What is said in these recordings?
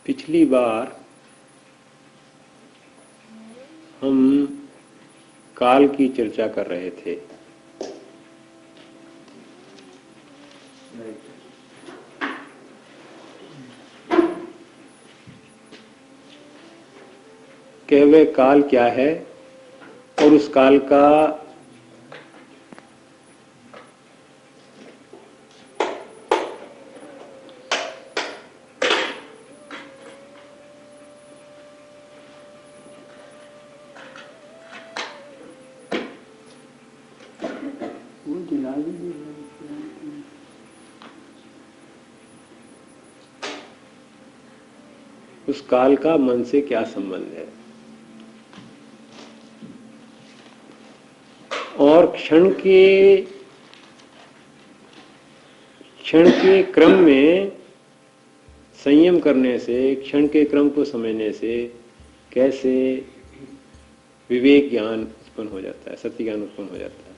पिछली बार हम काल की चर्चा कर रहे थे। कि वह काल क्या है और उस काल का उस काल का मन से क्या संबंध है और क्षण के क्रम में संयम करने से, क्षण के क्रम को समझने से कैसे विवेक ज्ञान उत्पन्न हो जाता है, सत्य ज्ञान उत्पन्न हो जाता है।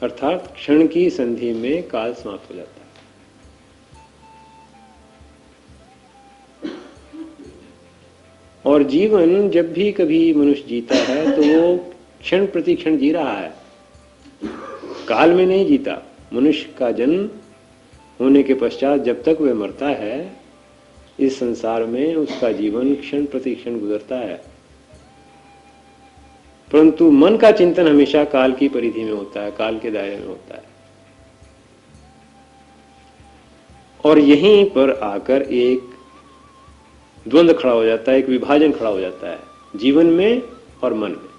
अर्थात क्षण की संधि में काल समाप्त हो जाता है। और जीवन जब भी कभी मनुष्य जीता है तो वो क्षण प्रति क्षण जी रहा है, काल में नहीं जीता। मनुष्य का जन्म होने के पश्चात जब तक वह मरता है इस संसार में उसका जीवन क्षण प्रति क्षण गुजरता है, परंतु मन का चिंतन हमेशा काल की परिधि में होता है, काल के दायरे में होता है। और यहीं पर आकर एक द्वंद्व खड़ा हो जाता है, एक विभाजन खड़ा हो जाता है जीवन में और मन में।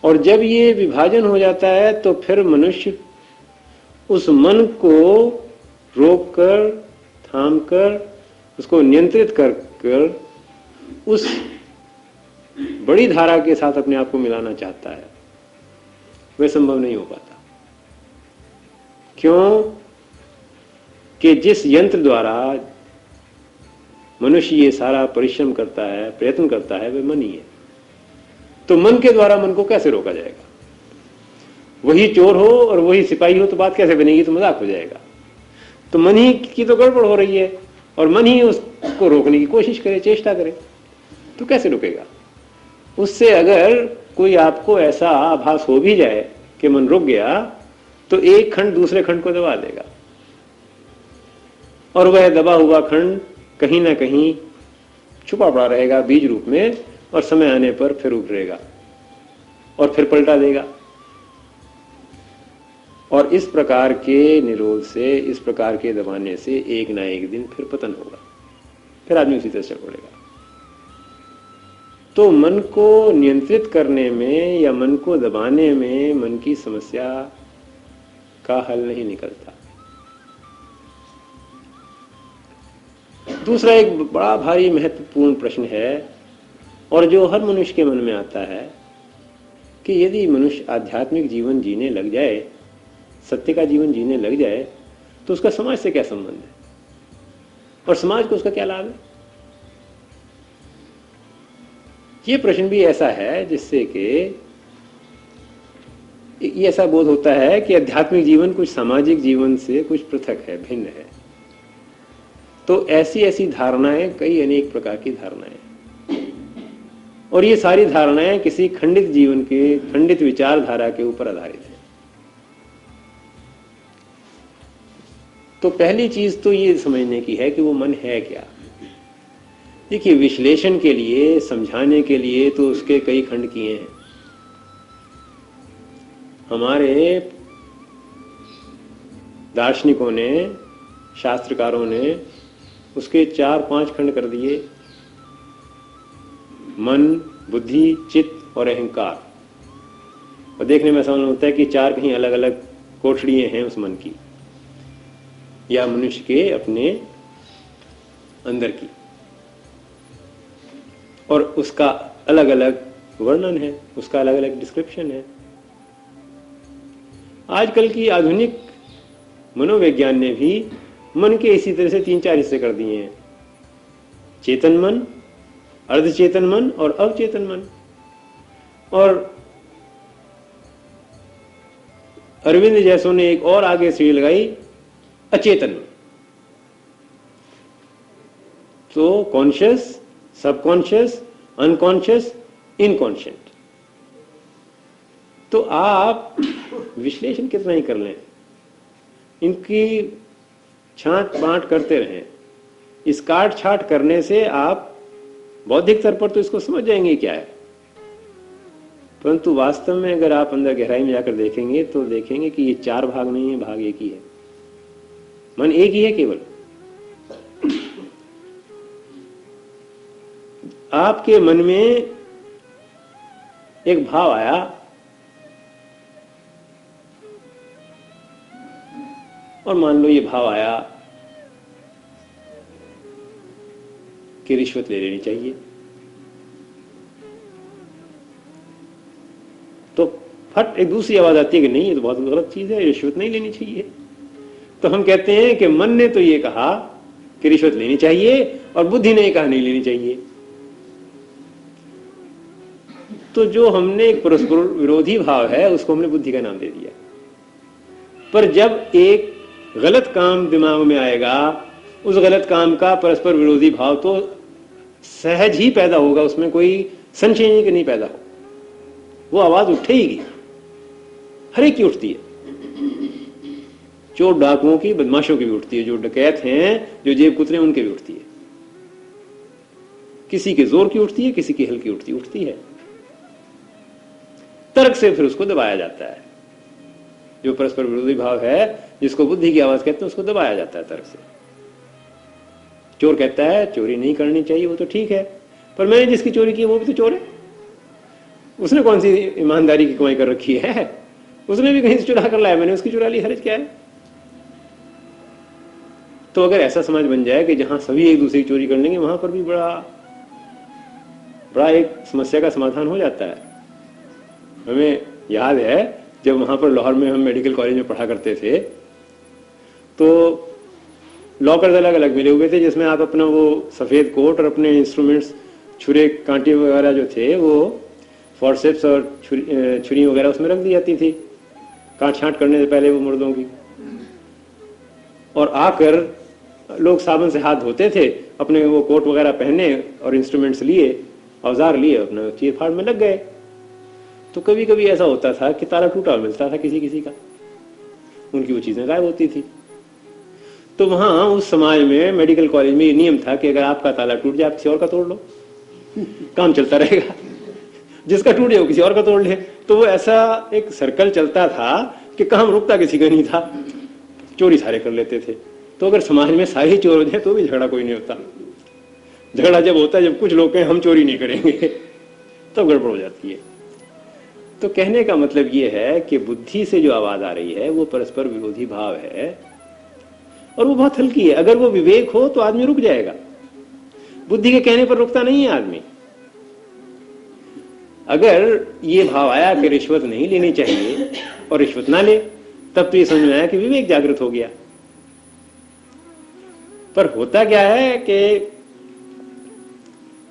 और जब ये विभाजन हो जाता है तो फिर मनुष्य उस मन को रोककर, थामकर, उसको नियंत्रित कर उस बड़ी धारा के साथ अपने आप को मिलाना चाहता है। वह संभव नहीं हो पाता। क्यों कि जिस यंत्र द्वारा मनुष्य ये सारा परिश्रम करता है, प्रयत्न करता है, वह मन ही है। तो मन के द्वारा मन को कैसे रोका जाएगा? वही चोर हो और वही सिपाही हो तो बात कैसे बनेगी? तो मजाक हो जाएगा। तो मन ही की तो गड़बड़ हो रही है और मन ही उसको रोकने की कोशिश करे, चेष्टा करे, तो कैसे रुकेगा? उससे अगर कोई आपको ऐसा आभास हो भी जाए कि मन रुक गया तो एक खंड दूसरे खंड को दबा देगा और वह दबा हुआ खंड कहीं ना कहीं छुपा पड़ा रहेगा बीज रूप में, और समय आने पर फिर उभरेगा और फिर पलटा देगा। और इस प्रकार के निरोध से, इस प्रकार के दबाने से एक ना एक दिन फिर पतन होगा, फिर आदमी उसी तरह चल पड़ेगा। तो मन को नियंत्रित करने में या मन को दबाने में मन की समस्या का हल नहीं निकलता। दूसरा एक बड़ा भारी महत्वपूर्ण प्रश्न है और जो हर मनुष्य के मन में आता है कि यदि मनुष्य आध्यात्मिक जीवन जीने लग जाए, सत्य का जीवन जीने लग जाए, तो उसका समाज से क्या संबंध है और समाज को उसका क्या लाभ है? ये प्रश्न भी ऐसा है जिससे कि ये ऐसा बोध होता है कि आध्यात्मिक जीवन कुछ सामाजिक जीवन से कुछ पृथक है, भिन्न है। तो ऐसी ऐसी धारणाएं, कई अनेक प्रकार की धारणाएं, और ये सारी धारणाएं किसी खंडित जीवन के, खंडित विचारधारा के ऊपर आधारित है। तो पहली चीज तो ये समझने की है कि वो मन है क्या। देखिए, विश्लेषण के लिए, समझाने के लिए तो उसके कई खंड किए हैं। हमारे दार्शनिकों ने, शास्त्रकारों ने उसके 4-5 खंड कर दिए। मन, बुद्धि, चित्त और अहंकार। और देखने में ऐसा होता है कि 4 कहीं अलग अलग कोठड़ियां हैं उस मन की या मनुष्य के अपने अंदर की, और उसका अलग अलग वर्णन है, उसका अलग अलग डिस्क्रिप्शन है। आजकल की आधुनिक मनोविज्ञान ने भी मन के इसी तरह से 3-4 हिस्से कर दिए हैं। चेतन मन, अर्धचेतन मन और अवचेतन मन। और अरविंद जैसों ने एक और आगे सीढ़ी लगाई, अचेतन मन। तो कॉन्शियस, सबकॉन्शियस, अनकॉन्शियस, इनकॉन्शियंट। तो आप विश्लेषण कितना ही कर लें, इनकी छांट बांट करते रहें। इस काट छाट करने से आप बौद्धिक स्तर पर तो इसको समझ जाएंगे क्या है, परंतु वास्तव में अगर आप अंदर गहराई में जाकर देखेंगे तो देखेंगे कि ये चार भाग नहीं है, भाग एक ही है। मन एक ही है केवल। आपके मन में एक भाव आया, और मान लो ये भाव आया कि रिश्वत ले लेनी चाहिए, तो फट एक दूसरी आवाज आती है कि नहीं, ये तो बहुत गलत चीज है, रिश्वत नहीं लेनी चाहिए। तो हम कहते हैं कि मन ने तो ये कहा कि रिश्वत लेनी चाहिए और बुद्धि ने कहा नहीं लेनी चाहिए। तो जो हमने एक परस्पर विरोधी भाव है उसको हमने बुद्धि का नाम दे दिया। पर जब एक गलत काम दिमाग में आएगा, उस गलत काम का परस्पर विरोधी भाव तो सहज ही पैदा होगा, उसमें कोई संशय नहीं पैदा हो, वो आवाज उठेगी, हर एक की उठती है। चोर डाकुओं की, बदमाशों की भी उठती है, जो डकैत हैं, जो जेब कुतरे उनके भी उठती है। किसी के जोर की उठती है, किसी की हल्की उठती है। तर्क से फिर उसको दबाया जाता है। जो परस्पर विरोधी भाव है, जिसको बुद्धि की आवाज कहते हैं, उसको दबाया जाता है तर्क से। चोर कहता है चोरी नहीं करनी चाहिए, वो तो ठीक है, पर मैंने जिसकी चोरी की वो भी तो चोर है। उसने कौन सी ईमानदारी की कमाई कर रखी है, उसने भी कहीं से चुरा कर लाया, मैंने उसकी चुरा ली, हर्ज क्या है। तो अगर ऐसा समाज बन जाए कि जहां सभी एक दूसरे की चोरी कर लेंगे, वहां पर भी बड़ा एक समस्या का समाधान हो जाता है। हमें याद है जब वहां पर लाहौर में हम मेडिकल कॉलेज में पढ़ा करते थे, तो लॉकर्स अलग अलग मिले हुए थे, जिसमें आप अपना वो सफेद कोट और अपने इंस्ट्रूमेंट्स, छुरे कांटे वगैरह जो थे, वो फॉरसेप्स और छुरी वगैरह उसमें रख दी जाती थी काट छांट करने से पहले वो मुर्दों की। और आकर लोग साबुन से हाथ धोते थे, अपने वो कोट वगैरह पहने और इंस्ट्रूमेंट्स लिए, औजार लिए, अपना चीर फाड़ में लग गए। तो कभी कभी ऐसा होता था कि ताला टूटा मिलता था किसी किसी का, उनकी वो चीजें गायब होती थी। तो वहां उस समाज में, मेडिकल कॉलेज में ये नियम था कि अगर आपका ताला टूट जाए, आप किसी और का तोड़ लो, काम चलता रहेगा। जिसका टूट जाए वो किसी और का तोड़ ले। तो वो ऐसा एक सर्कल चलता था कि काम रुकता किसी का नहीं था, चोरी सारे कर लेते थे। तो अगर समाज में सारे चोर हो जाए तो भी झगड़ा कोई नहीं होता। झगड़ा जब होता है जब कुछ लोग कहें हम चोरी नहीं करेंगे, तब गड़बड़ हो जाती है। तो कहने का मतलब ये है कि बुद्धि से जो आवाज आ रही है वो परस्पर विरोधी भाव है, और वो बहुत हल्की है। अगर वो विवेक हो तो आदमी रुक जाएगा, बुद्धि के कहने पर रुकता नहीं है आदमी। अगर ये भाव आया कि रिश्वत नहीं लेनी चाहिए और रिश्वत ना ले, तब तो ये समझ में आया कि विवेक जागृत हो गया। पर होता क्या है कि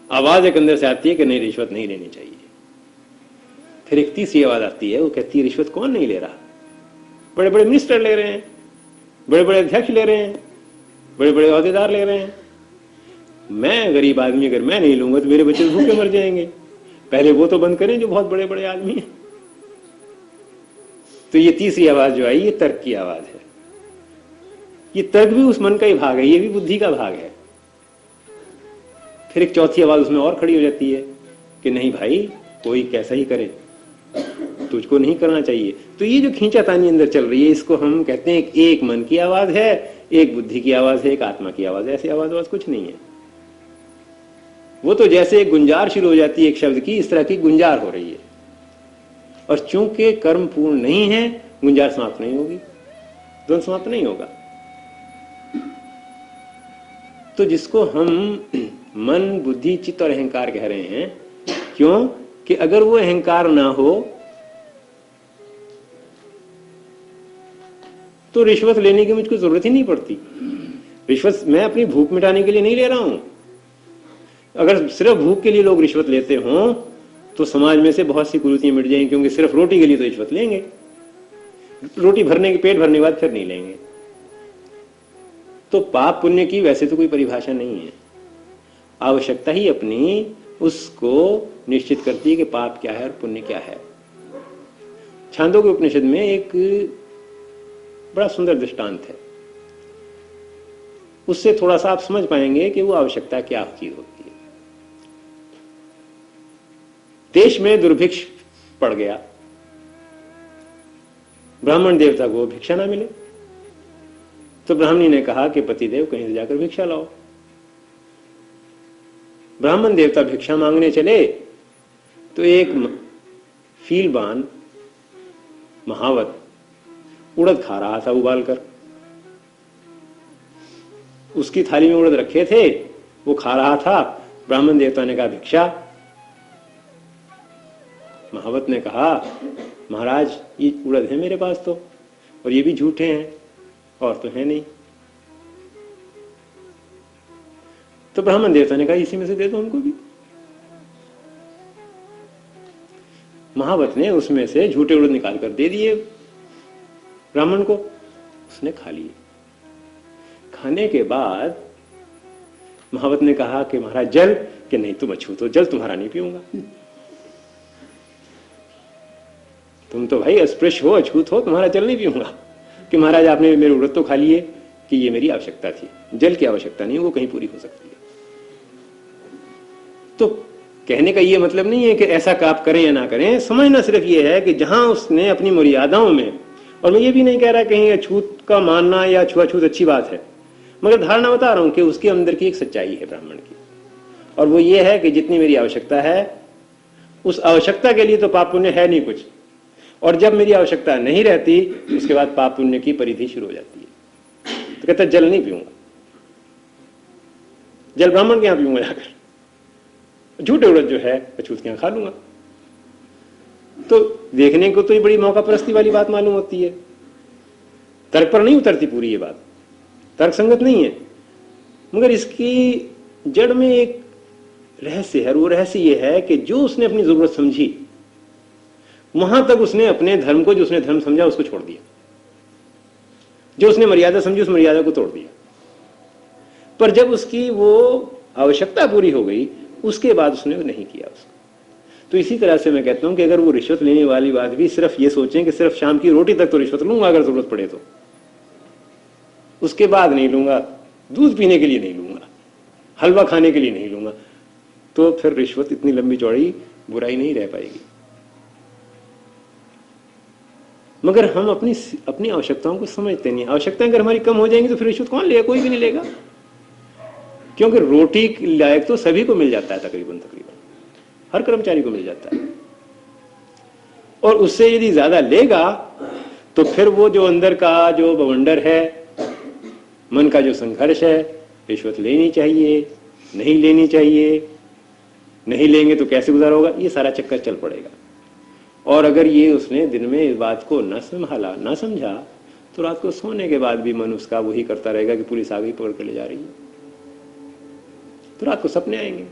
आवाज एक अंदर से आती है कि नहीं, रिश्वत नहीं लेनी चाहिए। फिर एक तीसरी आवाज आती है, वो कहती है रिश्वत कौन नहीं ले रहा, बड़े बड़े मिनिस्टर ले रहे हैं, बड़े बड़े अध्यक्ष ले रहे हैं, बड़े बड़े अहदेदार ले रहे हैं। मैं गरीब आदमी, अगर मैं नहीं लूंगा तो मेरे बच्चे भूखे मर जाएंगे। पहले वो तो बंद करें जो बहुत बड़े बड़े आदमी हैं। तो ये तीसरी आवाज जो आई, ये तर्क की आवाज है। ये तर्क भी उस मन का ही भाग है, ये भी बुद्धि का भाग है। फिर एक चौथी आवाज उसमें और खड़ी हो जाती है कि नहीं भाई, कोई कैसा ही करे, तुझको नहीं करना चाहिए। तो ये जो खींचातानी अंदर चल रही है, इसको हम कहते हैं एक मन की आवाज है, एक बुद्धि की आवाज है, एक आत्मा की आवाज है। ऐसी आवाज कुछ नहीं है। वो तो जैसे एक गुंजार शुरू हो जाती है एक शब्द की, इस तरह की गुंजार हो रही है। और चूंकि कर्म पूर्ण नहीं है, गुंजार समाप्त नहीं होगी, द्वंद समाप्त नहीं होगा। तो जिसको हम मन, बुद्धि, चित्त और अहंकार कह रहे हैं, क्यों कि अगर वो अहंकार ना हो तो रिश्वत लेने की मुझको जरूरत ही नहीं पड़ती। रिश्वत मैं अपनी भूख मिटाने के लिए नहीं ले रहा हूं। अगर सिर्फ भूख के लिए लोग रिश्वत लेते हों तो समाज में से बहुत सी कुरीतियां मिट जाएंगी, क्योंकि सिर्फ रोटी के लिए तो रिश्वत लेंगे, रोटी भरने के, पेट भरने के बाद फिर नहीं लेंगे। तो पाप पुण्य की वैसे तो कोई परिभाषा नहीं है। आवश्यकता ही अपनी उसको निश्चित करती है कि पाप क्या है और पुण्य क्या है। छांदोग्य उपनिषद में एक बड़ा सुंदर दृष्टांत है, उससे थोड़ा सा आप समझ पाएंगे कि वो आवश्यकता क्या चीज होती है। देश में दुर्भिक्ष पड़ गया, ब्राह्मण देवता को भिक्षा ना मिले, तो ब्राह्मणी ने कहा कि पतिदेव कहीं से जाकर भिक्षा लाओ। ब्राह्मण देवता भिक्षा मांगने चले तो एक फीलबान महावत उड़द खा रहा था उबालकर। उसकी थाली में उड़द रखे थे, वो खा रहा था। ब्राह्मण देवता ने कहा भिक्षा। महावत ने कहा महाराज ये उड़द है मेरे पास तो, और ये भी झूठे हैं और तो है नहीं। तो ब्राह्मण देवता ने कहा इसी में से दे दो हमको भी। महावत ने उसमें से झूठे उड़द निकाल कर दे दिए ब्राह्मण को, उसने खा लिए। खाने के बाद महावत ने कहा कि महाराज जल, कि नहीं तुम अछूत हो, जल तुम्हारा नहीं पीऊंगा। तुम तो भाई अस्पृश्य हो, अछूत हो, तुम्हारा जल नहीं पीऊंगा। कि महाराज आपने मेरे उड़द तो खा लिए, कि ये मेरी आवश्यकता थी, जल की आवश्यकता नहीं, वो कहीं पूरी हो सकती है। तो कहने का ये मतलब नहीं है कि ऐसा आप करें या ना करें, समझना सिर्फ ये है कि जहां उसने अपनी मर्यादाओं में, और मैं ये भी नहीं कह रहा कहीं अछूत का मानना या छुआछूत अच्छी बात है, मगर धारणा बता रहा हूं कि उसके अंदर की एक सच्चाई है ब्राह्मण की, और वो ये है कि जितनी मेरी आवश्यकता है उस आवश्यकता के लिए तो पाप पुण्य है नहीं कुछ, और जब मेरी आवश्यकता नहीं रहती उसके बाद पाप पुण्य की परिधि शुरू हो जाती है। तो कहता जल नहीं पीऊंगा, जल ब्राह्मण के यहां पीऊंगा जाकर, झूठे उड़द जो है अछूत के यहां खा लूंगा। तो देखने को तो ये बड़ी मौका परस्ती वाली बात मालूम होती है, तर्क पर नहीं उतरती पूरी ये बात, तर्क संगत नहीं है, मगर इसकी जड़ में एक रहस्य है, और वो रहस्य ये है कि जो उसने अपनी जरूरत समझी वहां तक उसने अपने धर्म को, जो उसने धर्म समझा उसको छोड़ दिया, जो उसने मर्यादा समझी उस मर्यादा को तोड़ दिया। पर जब उसकी वो आवश्यकता पूरी हो गई उसके बाद उसने नहीं किया उसको। तो इसी तरह से मैं कहता हूं कि अगर वो रिश्वत लेने वाली बात भी सिर्फ ये सोचें कि सिर्फ शाम की रोटी तक तो रिश्वत लूंगा अगर जरूरत पड़े तो, उसके बाद नहीं लूंगा, दूध पीने के लिए नहीं लूंगा, हलवा खाने के लिए नहीं लूंगा, तो फिर रिश्वत इतनी लंबी चौड़ी बुराई नहीं रह पाएगी। मगर हम अपनी आवश्यकताओं को समझते नहीं। आवश्यकताएं अगर हमारी कम हो जाएंगी तो फिर रिश्वत कौन लेगा? कोई भी नहीं लेगा, क्योंकि रोटी लायक तो सभी को मिल जाता है, तकरीबन हर कर्मचारी को मिल जाता है। और उससे यदि ज्यादा लेगा तो फिर वो जो अंदर का जो बवंडर है, मन का जो संघर्ष है, रिश्वत लेनी चाहिए, नहीं लेनी चाहिए, नहीं लेंगे तो कैसे गुजारा होगा, ये सारा चक्कर चल पड़ेगा। और अगर ये उसने दिन में इस बात को न संभाला, न समझा, तो रात को सोने के बाद भी मन उसका वही करता रहेगा कि पुलिस आ गई, पकड़ के ले जा रही है, तो रात को सपने आएंगे।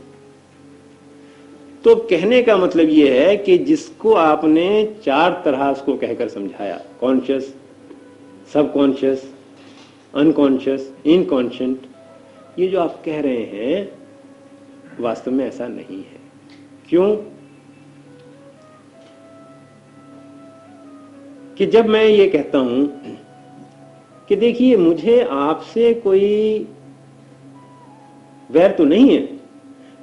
तो कहने का मतलब यह है कि जिसको आपने चार तरह उसको कहकर समझाया, कॉन्शियस, सबकॉन्शियस, अनकॉन्शियस, इनकॉन्शियंट, ये जो आप कह रहे हैं वास्तव में ऐसा नहीं है। क्यों? कि जब मैं ये कहता हूं कि देखिए मुझे आपसे कोई वैर तो नहीं है,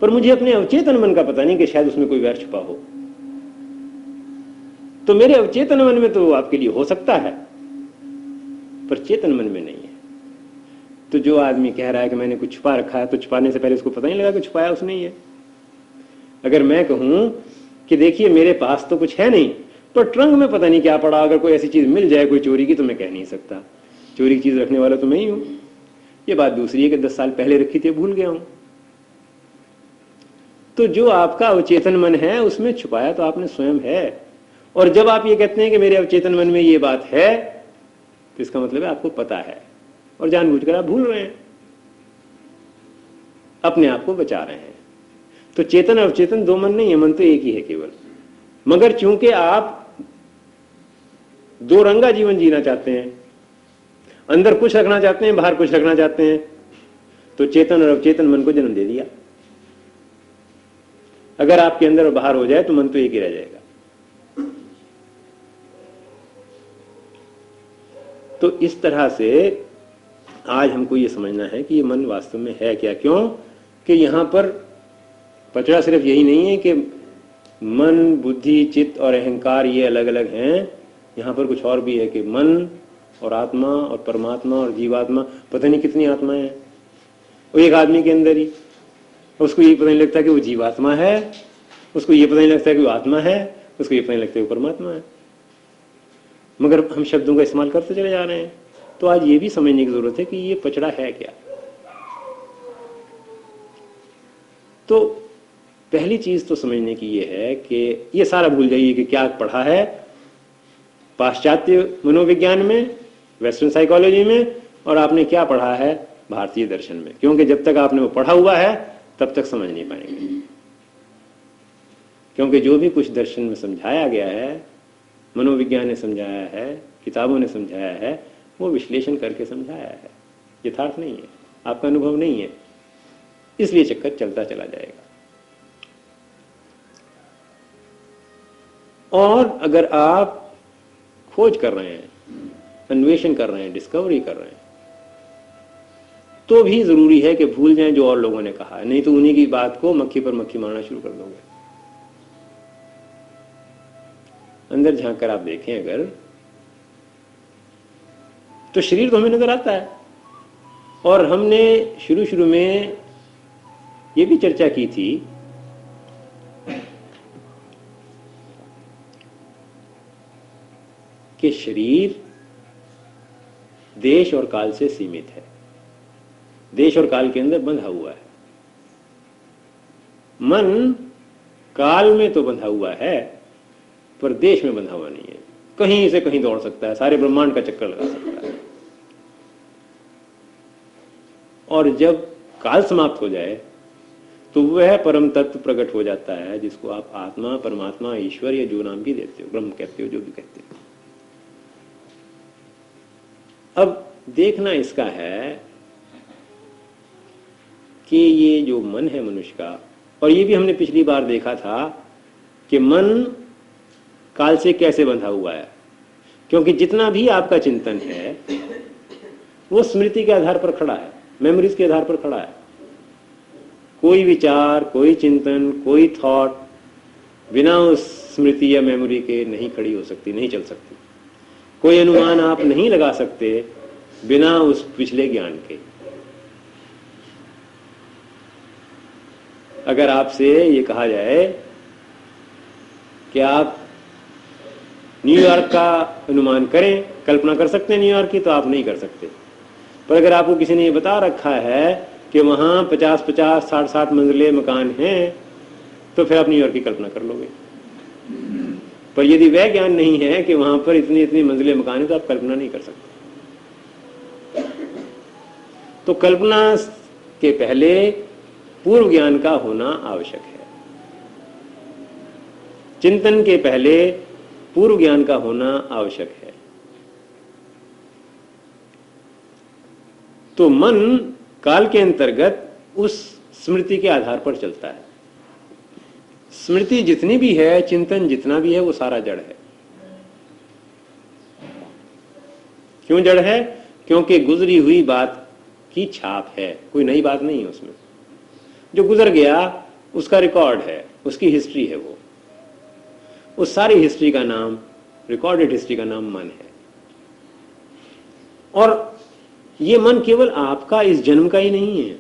पर मुझे अपने अवचेतन मन का पता नहीं कि शायद उसमें कोई वैर छुपा हो, तो मेरे अवचेतन मन में तो आपके लिए हो सकता है, पर चेतन मन में नहीं है। तो जो आदमी कह रहा है कि मैंने कुछ छुपा रखा है, तो छुपाने से पहले उसको पता नहीं लगा कि छुपाया उसने ही है। अगर मैं कहूं कि देखिए मेरे पास तो कुछ है नहीं, पर ट्रंक में पता नहीं क्या पड़ा, अगर कोई ऐसी चीज मिल जाए कोई चोरी की, तो मैं कह नहीं सकता, चोरी की चीज रखने वाला तो मैं ही हूं। ये बात दूसरी है कि 10 साल पहले रखी थी, भूल गया हूं। तो जो आपका अवचेतन मन है उसमें छुपाया तो आपने स्वयं है। और जब आप ये कहते हैं कि मेरे अवचेतन मन में ये बात है, तो इसका मतलब है आपको पता है और जानबूझकर आप भूल रहे हैं, अपने आप को बचा रहे हैं। तो चेतन अवचेतन दो मन नहीं है, मन तो एक ही है केवल। मगर चूंकि आप दो रंगा जीवन जीना चाहते हैं, अंदर कुछ रखना चाहते हैं, बाहर कुछ रखना चाहते हैं, तो चेतन और अवचेतन मन को जन्म दे दिया। अगर आपके अंदर और बाहर हो जाए तो मन तो एक ही रह जाएगा। तो इस तरह से आज हमको ये समझना है कि ये मन वास्तव में है क्या। क्यों कि यहां पर पचड़ा सिर्फ यही नहीं है कि मन, बुद्धि, चित्त और अहंकार ये अलग अलग हैं। यहां पर कुछ और भी है कि मन और आत्मा और परमात्मा और जीवात्मा, पता नहीं कितनी आत्माएं हैं वो एक आदमी के अंदर ही। उसको ये पता नहीं लगता कि वो जीवात्मा है, उसको ये पता नहीं लगता कि वो आत्मा है, उसको ये पता नहीं लगता कि वो परमात्मा है, मगर हम शब्दों का इस्तेमाल करते चले जा रहे हैं। तो आज ये भी समझने की जरूरत है कि ये पचड़ा है क्या। तो पहली चीज तो समझने की ये है कि ये सारा भूल जाइए कि क्या पढ़ा है पाश्चात्य मनोविज्ञान में, वेस्टर्न साइकोलॉजी में, और आपने क्या पढ़ा है भारतीय दर्शन में। क्योंकि जब तक आपने वो पढ़ा हुआ है तब तक समझ नहीं पाएंगे। क्योंकि जो भी कुछ दर्शन में समझाया गया है, मनोविज्ञान ने समझाया है, किताबों ने समझाया है, वो विश्लेषण करके समझाया है, यथार्थ नहीं है, आपका अनुभव नहीं है। इसलिए चक्कर चलता चला जाएगा। और अगर आप खोज कर रहे हैं, अन्वेषण कर रहे हैं, डिस्कवरी कर रहे हैं, तो भी जरूरी है कि भूल जाएं जो और लोगों ने कहा है, नहीं तो उन्हीं की बात को मक्खी पर मक्खी मारना शुरू कर दोगे। अंदर झांक कर आप देखें अगर, तो शरीर तो हमें नजर आता है। और हमने शुरू शुरू में ये भी चर्चा की थी कि शरीर देश और काल से सीमित है, देश और काल के अंदर बंधा हुआ है। मन काल में तो बंधा हुआ है पर देश में बंधा हुआ नहीं है। कहीं से कहीं दौड़ सकता है, सारे ब्रह्मांड का चक्कर लगा सकता है। और जब काल समाप्त हो जाए तो वह परम तत्व प्रकट हो जाता है जिसको आप आत्मा, परमात्मा, ईश्वर या जो नाम भी देते हो, ब्रह्म कहते हो, जो भी कहते हो। अब देखना इसका है कि ये जो मन है मनुष्य का, और ये भी हमने पिछली बार देखा था कि मन काल से कैसे बंधा हुआ है। क्योंकि जितना भी आपका चिंतन है वो स्मृति के आधार पर खड़ा है, मेमोरीज के आधार पर खड़ा है। कोई विचार, कोई चिंतन, कोई थॉट बिना उस स्मृति या मेमोरी के नहीं खड़ी हो सकती, नहीं चल सकती। कोई अनुमान आप नहीं लगा सकते बिना उस पिछले ज्ञान के। अगर आपसे ये कहा जाए कि आप न्यूयॉर्क का अनुमान करें, कल्पना कर सकते हैं न्यूयॉर्क की, तो आप नहीं कर सकते। पर अगर आपको किसी ने ये बता रखा है कि वहां 50-50, 60-60 मंजिले मकान हैं, तो फिर आप न्यूयॉर्क की कल्पना कर लोगे। पर यदि वह ज्ञान नहीं है कि वहां पर इतनी इतनी मंजिले मकान है, तो आप कल्पना नहीं कर सकते। तो कल्पना के पहले पूर्व ज्ञान का होना आवश्यक है। चिंतन के पहले पूर्व ज्ञान का होना आवश्यक है। तो मन काल के अंतर्गत उस स्मृति के आधार पर चलता है। स्मृति जितनी भी है, चिंतन जितना भी है, वो सारा जड़ है। क्यों जड़ है? क्योंकि गुजरी हुई बात की छाप है, कोई नई बात नहीं है उसमें। जो गुजर गया उसका रिकॉर्ड है, उसकी हिस्ट्री है वो। उस सारी हिस्ट्री का नाम, रिकॉर्डेड हिस्ट्री का नाम मन है। और ये मन केवल आपका इस जन्म का ही नहीं है,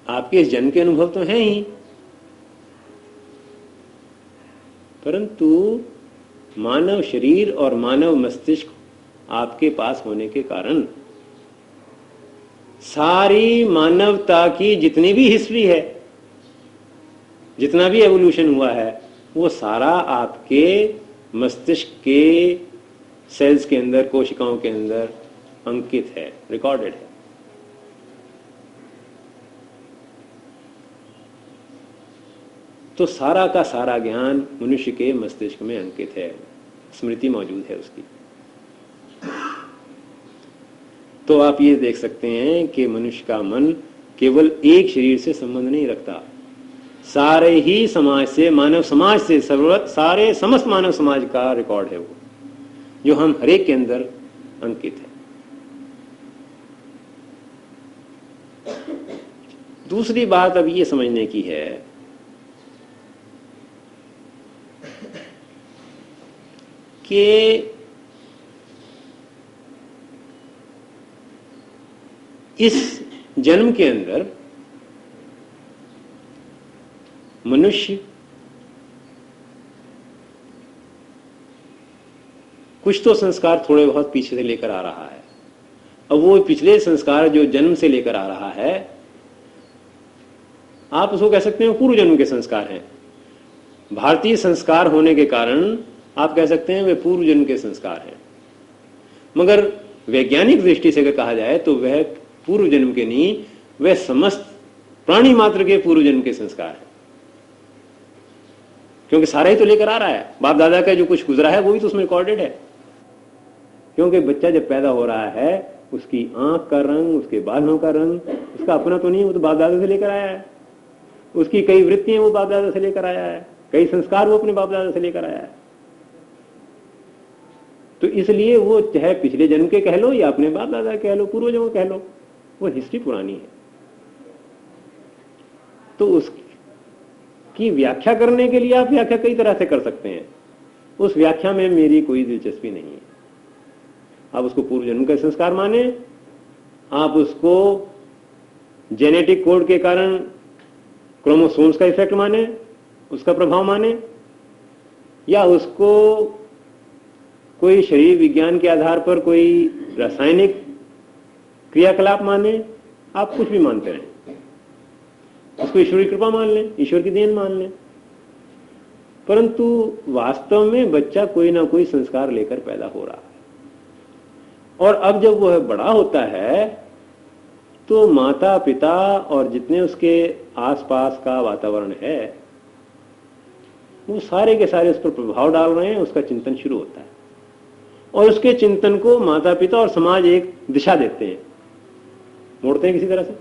आपके इस जन्म के अनुभव तो हैं ही, परंतु मानव शरीर और मानव मस्तिष्क आपके पास होने के कारण सारी मानवता की जितनी भी हिस्ट्री है, जितना भी एवोल्यूशन हुआ है, वो सारा आपके मस्तिष्क के सेल्स के अंदर, कोशिकाओं के अंदर अंकित है, रिकॉर्डेड है। तो सारा का सारा ज्ञान मनुष्य के मस्तिष्क में अंकित है, स्मृति मौजूद है उसकी। तो आप ये देख सकते हैं कि मनुष्य का मन केवल एक शरीर से संबंध नहीं रखता, सारे ही समाज से, मानव समाज से, सारे समस्त मानव समाज का रिकॉर्ड है वो, जो हम हरेक के अंदर अंकित है। दूसरी बात अब ये समझने की है कि इस जन्म के अंदर मनुष्य कुछ तो संस्कार थोड़े बहुत पीछे से लेकर आ रहा है। अब वो पिछले संस्कार जो जन्म से लेकर आ रहा है, आप उसको कह सकते हैं पूर्व जन्म के संस्कार हैं। भारतीय संस्कार होने के कारण आप कह सकते हैं वे पूर्व जन्म के संस्कार हैं, मगर वैज्ञानिक दृष्टि से अगर कहा जाए तो वह पूर्व जन्म के नहीं, वह समस्त प्राणी मात्र के पूर्व जन्म के संस्कार हैं। क्योंकि सारा ही तो लेकर आ रहा है, बाप दादा का जो कुछ गुजरा है वो भी तो उसमें रिकॉर्डेड है। क्योंकि बच्चा जब पैदा हो रहा है, उसकी आंख का रंग, उसके बालों का रंग उसका अपना तो नहीं, वो तो बाप दादा से लेकर आया है। उसकी कई वृत्तियां वो बाप दादा से लेकर आया है, कई संस्कार वो अपने बाप दादा से लेकर आया है। तो इसलिए वो चाहे पिछले जन्म के कह लो या अपने बाप दादा कह लो, पूर्व जन्म कह लो, वो हिस्ट्री पुरानी है। तो उसकी व्याख्या करने के लिए आप व्याख्या कई तरह से कर सकते हैं, उस व्याख्या में मेरी कोई दिलचस्पी नहीं है। आप उसको पूर्व जन्म का संस्कार माने, आप उसको जेनेटिक कोड के कारण क्रोमोसोम्स का इफेक्ट माने, उसका प्रभाव माने, या उसको कोई शरीर विज्ञान के आधार पर कोई रासायनिक क्रियाकलाप माने, आप कुछ भी मानते रहें, उसको ईश्वर की कृपा मान लें, ईश्वर की देन मान लें, परंतु वास्तव में बच्चा कोई ना कोई संस्कार लेकर पैदा हो रहा है। और अब जब वह बड़ा होता है तो माता पिता और जितने उसके आसपास का वातावरण है वो सारे के सारे उस पर प्रभाव डाल रहे हैं। उसका चिंतन शुरू होता है और उसके चिंतन को माता पिता और समाज एक दिशा देते हैं, मोड़ते हैं किसी तरह से।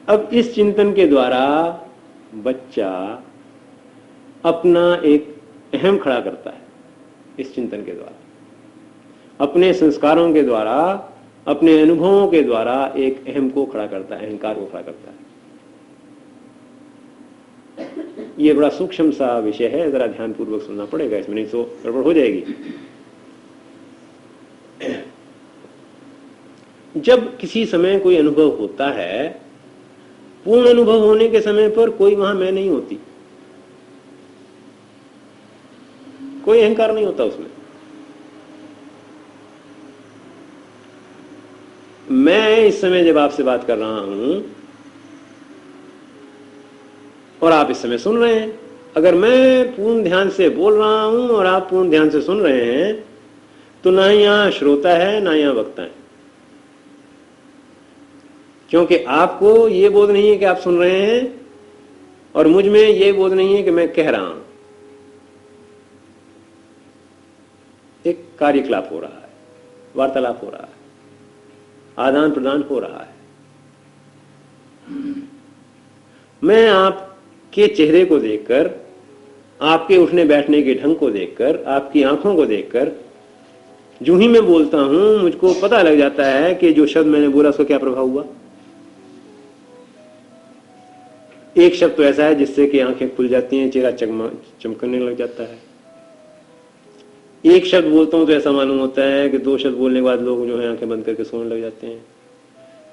अब इस चिंतन के द्वारा बच्चा अपना एक अहम खड़ा करता है। इस चिंतन के द्वारा, अपने संस्कारों के द्वारा, अपने अनुभवों के द्वारा एक अहम को खड़ा करता है, अहंकार को खड़ा करता है। यह बड़ा सूक्ष्म सा विषय है, जरा ध्यानपूर्वक सुनना पड़ेगा, इसमें नहीं तो गड़बड़ हो जाएगी। जब किसी समय कोई अनुभव होता है, पूर्ण अनुभव होने के समय पर कोई वहां मैं नहीं होती, कोई अहंकार नहीं होता उसमें। मैं इस समय जब आपसे बात कर रहा हूं और आप इस समय सुन रहे हैं, अगर मैं पूर्ण ध्यान से बोल रहा हूं और आप पूर्ण ध्यान से सुन रहे हैं तो ना यहां श्रोता है ना यहां वक्ता है, क्योंकि आपको यह बोध नहीं है कि आप सुन रहे हैं और मुझ में यह बोध नहीं है कि मैं कह रहा हूं। एक कार्यकलाप हो रहा है, वार्तालाप हो रहा है, आदान प्रदान हो रहा है। मैं आपके चेहरे को देखकर, आपके उठने बैठने के ढंग को देखकर, आपकी आंखों को देखकर जो ही मैं बोलता हूं मुझको पता लग जाता है कि जो शब्द मैंने बोला उसका क्या प्रभाव हुआ। एक शब्द तो ऐसा है जिससे कि आंखें खुल जाती हैं, चेहरा चमकने लग जाता है। एक शब्द बोलता हूं तो ऐसा मालूम होता है कि दो शब्द बोलने के बाद लोग जो है आंखें बंद करके सोने लग जाते हैं,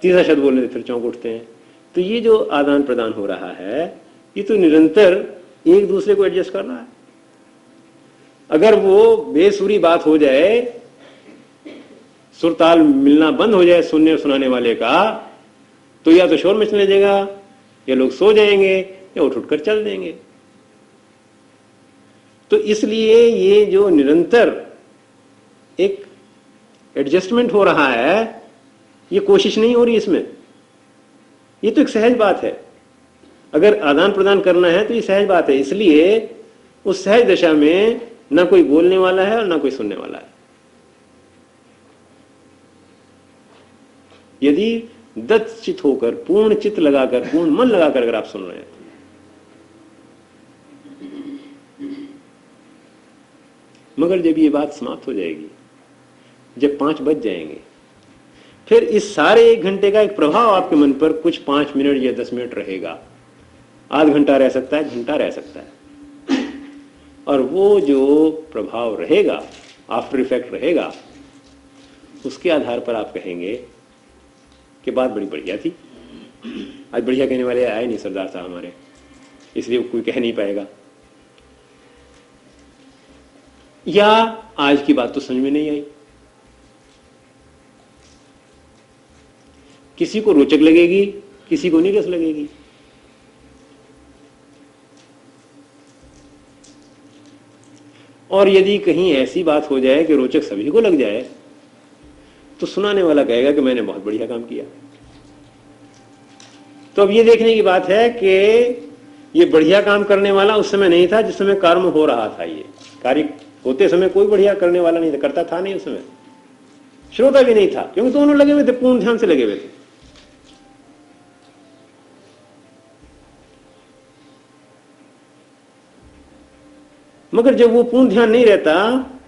तीसरा शब्द बोलने से फिर चौंक उठते हैं। तो ये जो आदान प्रदान हो रहा है ये तो निरंतर एक दूसरे को एडजस्ट कर रहा है। अगर वो बेसुरी बात हो जाए, सुरताल मिलना बंद हो जाए सुनने और सुनाने वाले का, तो या तो शोर मचने लगेगा, या लोग सो जाएंगे, या उठ उठकर चल देंगे। तो इसलिए ये जो निरंतर एक एडजस्टमेंट हो रहा है, ये कोशिश नहीं हो रही इसमें, ये तो एक सहज बात है। अगर आदान प्रदान करना है तो ये सहज बात है। इसलिए उस सहज दशा में ना कोई बोलने वाला है और ना कोई सुनने वाला है। यदि दत्तचित होकर, पूर्ण चित्त लगाकर, पूर्ण मन लगाकर अगर आप सुन रहे हैं। मगर जब ये बात समाप्त हो जाएगी, जब 5 बज जाएंगे, फिर इस सारे 1 घंटे का एक प्रभाव आपके मन पर कुछ 5 मिनट या 10 मिनट रहेगा। आध घंटा रह सकता है, घंटा रह सकता है। और वो जो प्रभाव रहेगा, आफ्टर इफेक्ट रहेगा, उसके आधार पर आप कहेंगे कि बात बड़ी बढ़िया थी। आज बढ़िया कहने वाले आए नहीं सरदार साहब हमारे, इसलिए कोई कह नहीं पाएगा। या आज की बात तो समझ में नहीं आई। किसी को रोचक लगेगी, किसी को नहीं रस लगेगी। और यदि कहीं ऐसी बात हो जाए कि रोचक सभी को लग जाए, तो सुनाने वाला कहेगा कि मैंने बहुत बढ़िया काम किया। तो अब ये देखने की बात है कि ये बढ़िया काम करने वाला उस समय नहीं था जिस समय कर्म हो रहा था। ये कार्य होते समय कोई बढ़िया करने वाला नहीं था, करता था नहीं उस समय, श्रोता भी नहीं था, क्योंकि दोनों लगे हुए थे, पूर्ण ध्यान से लगे हुए थे। मगर जब वो पूर्ण ध्यान नहीं रहता,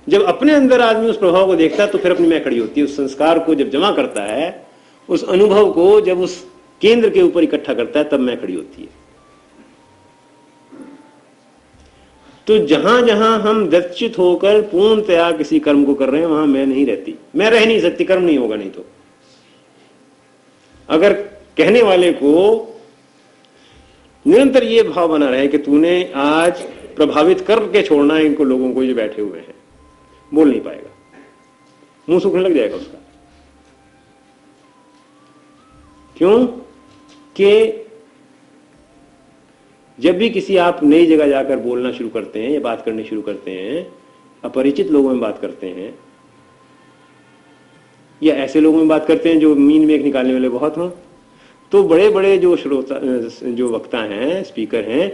जब अपने अंदर आदमी उस प्रभाव को देखता है, तो फिर अपनी मैं खड़ी होती है। उस संस्कार को जब जमा करता है, उस अनुभव को जब उस केंद्र के ऊपर इकट्ठा करता है, तब मैं खड़ी होती है। तो जहां जहां हम दत्तचित होकर पूर्णतया किसी कर्म को कर रहे हैं, वहां मैं नहीं रहती। मैं रह नहीं सकती, कर्म नहीं होगा। नहीं तो अगर कहने वाले को निरंतर ये भाव बना रहे कि तूने आज प्रभावित करके छोड़ना है इनको लोगों को जो बैठे हुए हैं, बोल नहीं पाएगा, मुंह सूखने लग जाएगा उसका। क्यों? कि जब भी किसी आप नई जगह जाकर बोलना शुरू करते हैं या बात करनी शुरू करते हैं, अपरिचित लोगों में बात करते हैं, या ऐसे लोगों में बात करते हैं जो मीन में एक निकालने वाले बहुत हों, तो बड़े बड़े जो श्रोता, जो वक्ता हैं, स्पीकर हैं,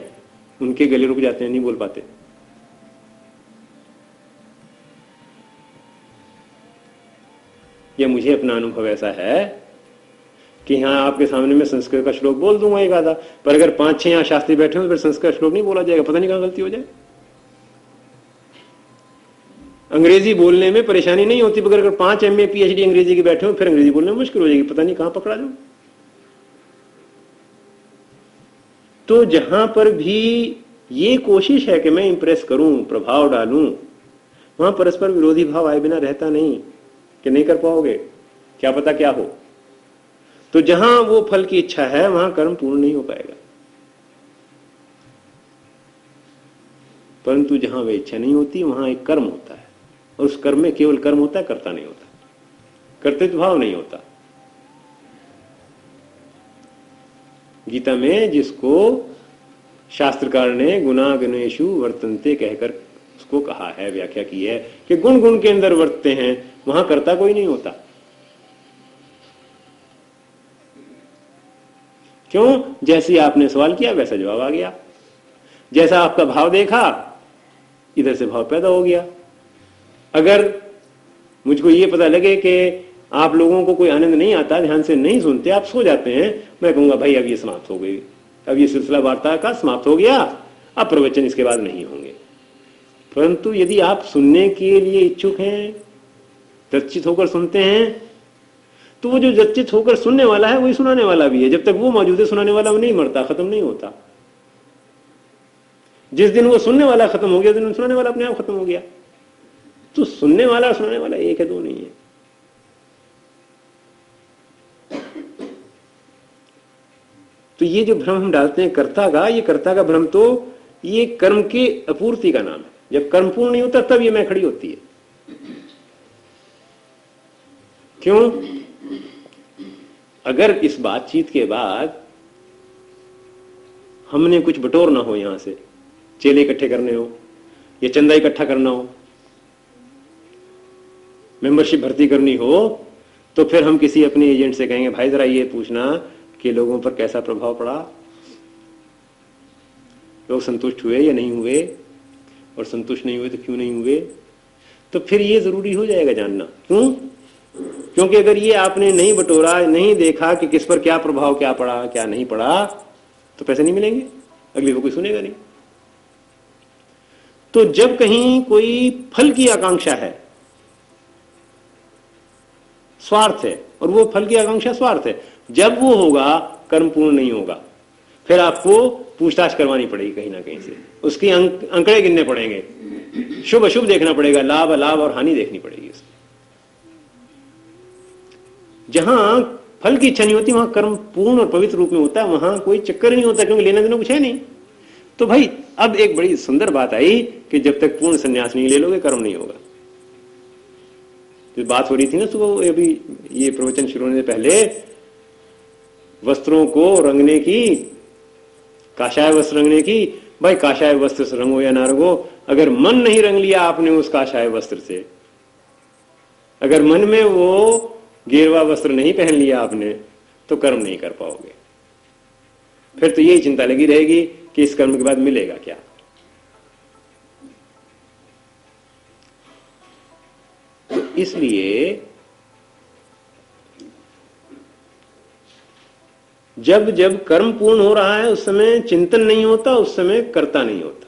उनके गले रुक जाते हैं, नहीं बोल पाते। या मुझे अपना अनुभव ऐसा है कि यहां आपके सामने मैं संस्कृत का श्लोक बोल दूंगा एक आधा, पर अगर 5-6 यहां शास्त्री बैठे हो, फिर संस्कृत श्लोक नहीं बोला जाएगा, पता नहीं कहां गलती हो जाए। अंग्रेजी बोलने में परेशानी नहीं होती, मगर अगर 5 MA PhD अंग्रेजी के बैठे हो, फिर अंग्रेजी बोलने में मुश्किल हो जाएगी, पता नहीं कहां पकड़ा जाऊं। तो जहां पर भी ये कोशिश है कि मैं इंप्रेस करूं, प्रभाव डालूं, वहां परस्पर विरोधी भाव आए बिना रहता नहीं कि नहीं कर पाओगे, क्या पता क्या हो। तो जहां वो फल की इच्छा है, वहां कर्म पूर्ण नहीं हो पाएगा। परंतु जहां वह इच्छा नहीं होती, वहां एक कर्म होता है, और उस कर्म में केवल कर्म होता है, कर्ता नहीं होता, कर्तृत्व भाव नहीं होता। गीता में जिसको शास्त्रकार ने गुणा गुणेषु वर्तन्ते कहकर उसको कहा है, व्याख्या की है कि गुण गुण के अंदर वर्तते हैं, वहां कर्ता कोई नहीं होता। क्यों? जैसे आपने सवाल किया वैसा जवाब आ गया, जैसा आपका भाव देखा इधर से भाव पैदा हो गया। अगर मुझको ये पता लगे कि आप लोगों को कोई आनंद नहीं आता, ध्यान से नहीं सुनते, आप सो जाते हैं, मैं कहूंगा भाई अब ये समाप्त हो गई, अब ये सिलसिला वार्ता का समाप्त हो गया, अब प्रवचन इसके बाद नहीं होंगे। परंतु यदि आप सुनने के लिए इच्छुक हैं, दत्तचित होकर सुनते हैं, तो वो जो दत्तचित होकर सुनने वाला है वही सुनाने वाला भी है। जब तक वो मौजूद है, सुनाने वाला वो नहीं मरता, खत्म नहीं होता। जिस दिन वो सुनने वाला खत्म हो गया, उस दिन सुनाने वाला अपने आप खत्म हो गया। तो सुनने वाला और सुनाने वाला एक है, दो नहीं है। तो ये जो भ्रम हम डालते हैं कर्ता का, ये कर्ता का भ्रम, तो ये कर्म की अपूर्ति का नाम है। जब कर्म पूर्ण नहीं होता, तब ये मैं खड़ी होती है। क्यों? अगर इस बातचीत के बाद हमने कुछ बटोरना हो, यहां से चेले इकट्ठे करने हो, या चंदा इकट्ठा करना हो, मेंबरशिप भर्ती करनी हो, तो फिर हम किसी अपने एजेंट से कहेंगे भाई जरा ये पूछना कि लोगों पर कैसा प्रभाव पड़ा, लोग संतुष्ट हुए या नहीं हुए, और संतुष्ट नहीं हुए तो क्यों नहीं हुए। तो फिर ये जरूरी हो जाएगा जानना। क्यों? क्योंकि अगर ये आपने नहीं बटोरा, नहीं देखा कि किस पर क्या प्रभाव, क्या पड़ा क्या नहीं पड़ा, तो पैसे नहीं मिलेंगे, अगली बार कोई सुनेगा नहीं। तो जब कहीं कोई फल की आकांक्षा है, स्वार्थ है, और वो फल की आकांक्षा स्वार्थ है, जब वो होगा कर्म पूर्ण नहीं होगा, फिर आपको पूछताछ करवानी पड़ेगी कहीं ना कहीं से, उसके अंकड़े गिनने पड़ेंगे, शुभ अशुभ देखना पड़ेगा, लाभ अलाभ और हानि देखनी पड़ेगी उसकी। जहां फल की इच्छा नहीं होती वहां कर्म पूर्ण और पवित्र रूप में होता है, वहां कोई चक्कर नहीं होता, क्योंकि लेना देना कुछ है नहीं। तो भाई अब एक बड़ी सुंदर बात आई कि जब तक पूर्ण संन्यास नहीं ले लोगे कर्म नहीं होगा। जो बात हो रही थी ना सुबह, अभी ये प्रवचन शुरू होने से पहले, वस्त्रों को रंगने की, काशाय वस्त्र रंगने की, भाई काशाय वस्त्र से रंगो या ना रंगो, अगर मन नहीं रंग लिया आपने उस काशाय वस्त्र से, अगर मन में वो गेरुआ वस्त्र नहीं पहन लिया आपने, तो कर्म नहीं कर पाओगे। फिर तो यही चिंता लगी रहेगी कि इस कर्म के बाद मिलेगा क्या। तो इसलिए जब जब कर्म पूर्ण हो रहा है उस समय चिंतन नहीं होता, उस समय कर्ता नहीं होता।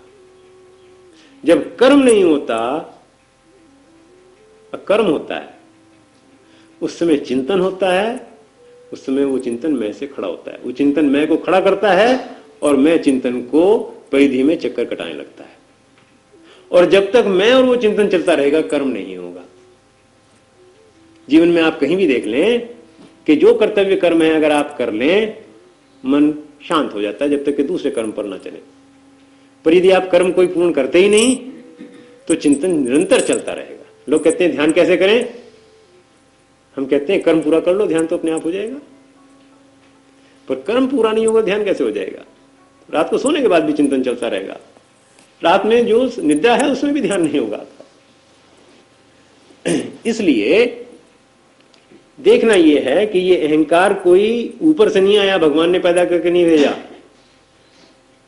जब कर्म नहीं होता, अकर्म होता है, उस समय चिंतन होता है, उस समय वो चिंतन मैं से खड़ा होता है, वो चिंतन मैं को खड़ा करता है और मैं चिंतन को परिधि में चक्कर कटाने लगता है। और जब तक मैं और वो चिंतन चलता रहेगा कर्म नहीं होगा। जीवन में आप कहीं भी देख लें कि जो कर्तव्य कर्म है अगर आप कर लें, मन शांत हो जाता है जब तक कि दूसरे कर्म पर ना चले। पर यदि आप कर्म कोई पूर्ण करते ही नहीं तो चिंतन निरंतर चलता रहेगा। लोग कहते हैं ध्यान कैसे करें, हम कहते हैं कर्म पूरा कर लो, ध्यान तो अपने आप हो जाएगा। पर कर्म पूरा नहीं होगा, ध्यान कैसे हो जाएगा। रात को सोने के बाद भी चिंतन चलता रहेगा, रात में जो निद्रा है उसमें भी ध्यान नहीं होगा। इसलिए देखना यह है कि ये अहंकार कोई ऊपर से नहीं आया, भगवान ने पैदा करके नहीं भेजा,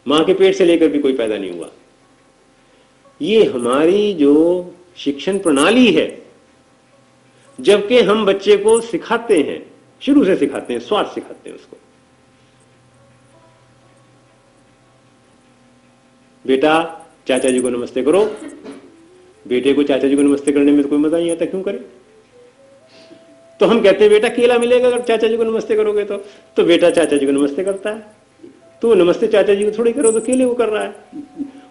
मां के पेट से लेकर भी कोई पैदा नहीं हुआ। ये हमारी जो शिक्षण प्रणाली है, जबकि हम बच्चे को सिखाते हैं, शुरू से सिखाते हैं, स्वार्थ सिखाते हैं उसको। बेटा चाचा जी को नमस्ते करो, बेटे को चाचा जी को नमस्ते करने में तो कोई मजा नहीं आता, क्यों करे। तो हम कहते हैं बेटा केला मिलेगा अगर चाचा जी को नमस्ते करोगे तो बेटा चाचा जी को नमस्ते करता है। तो नमस्ते चाचा जी को थोड़ी करो, तो केले को कर रहा है।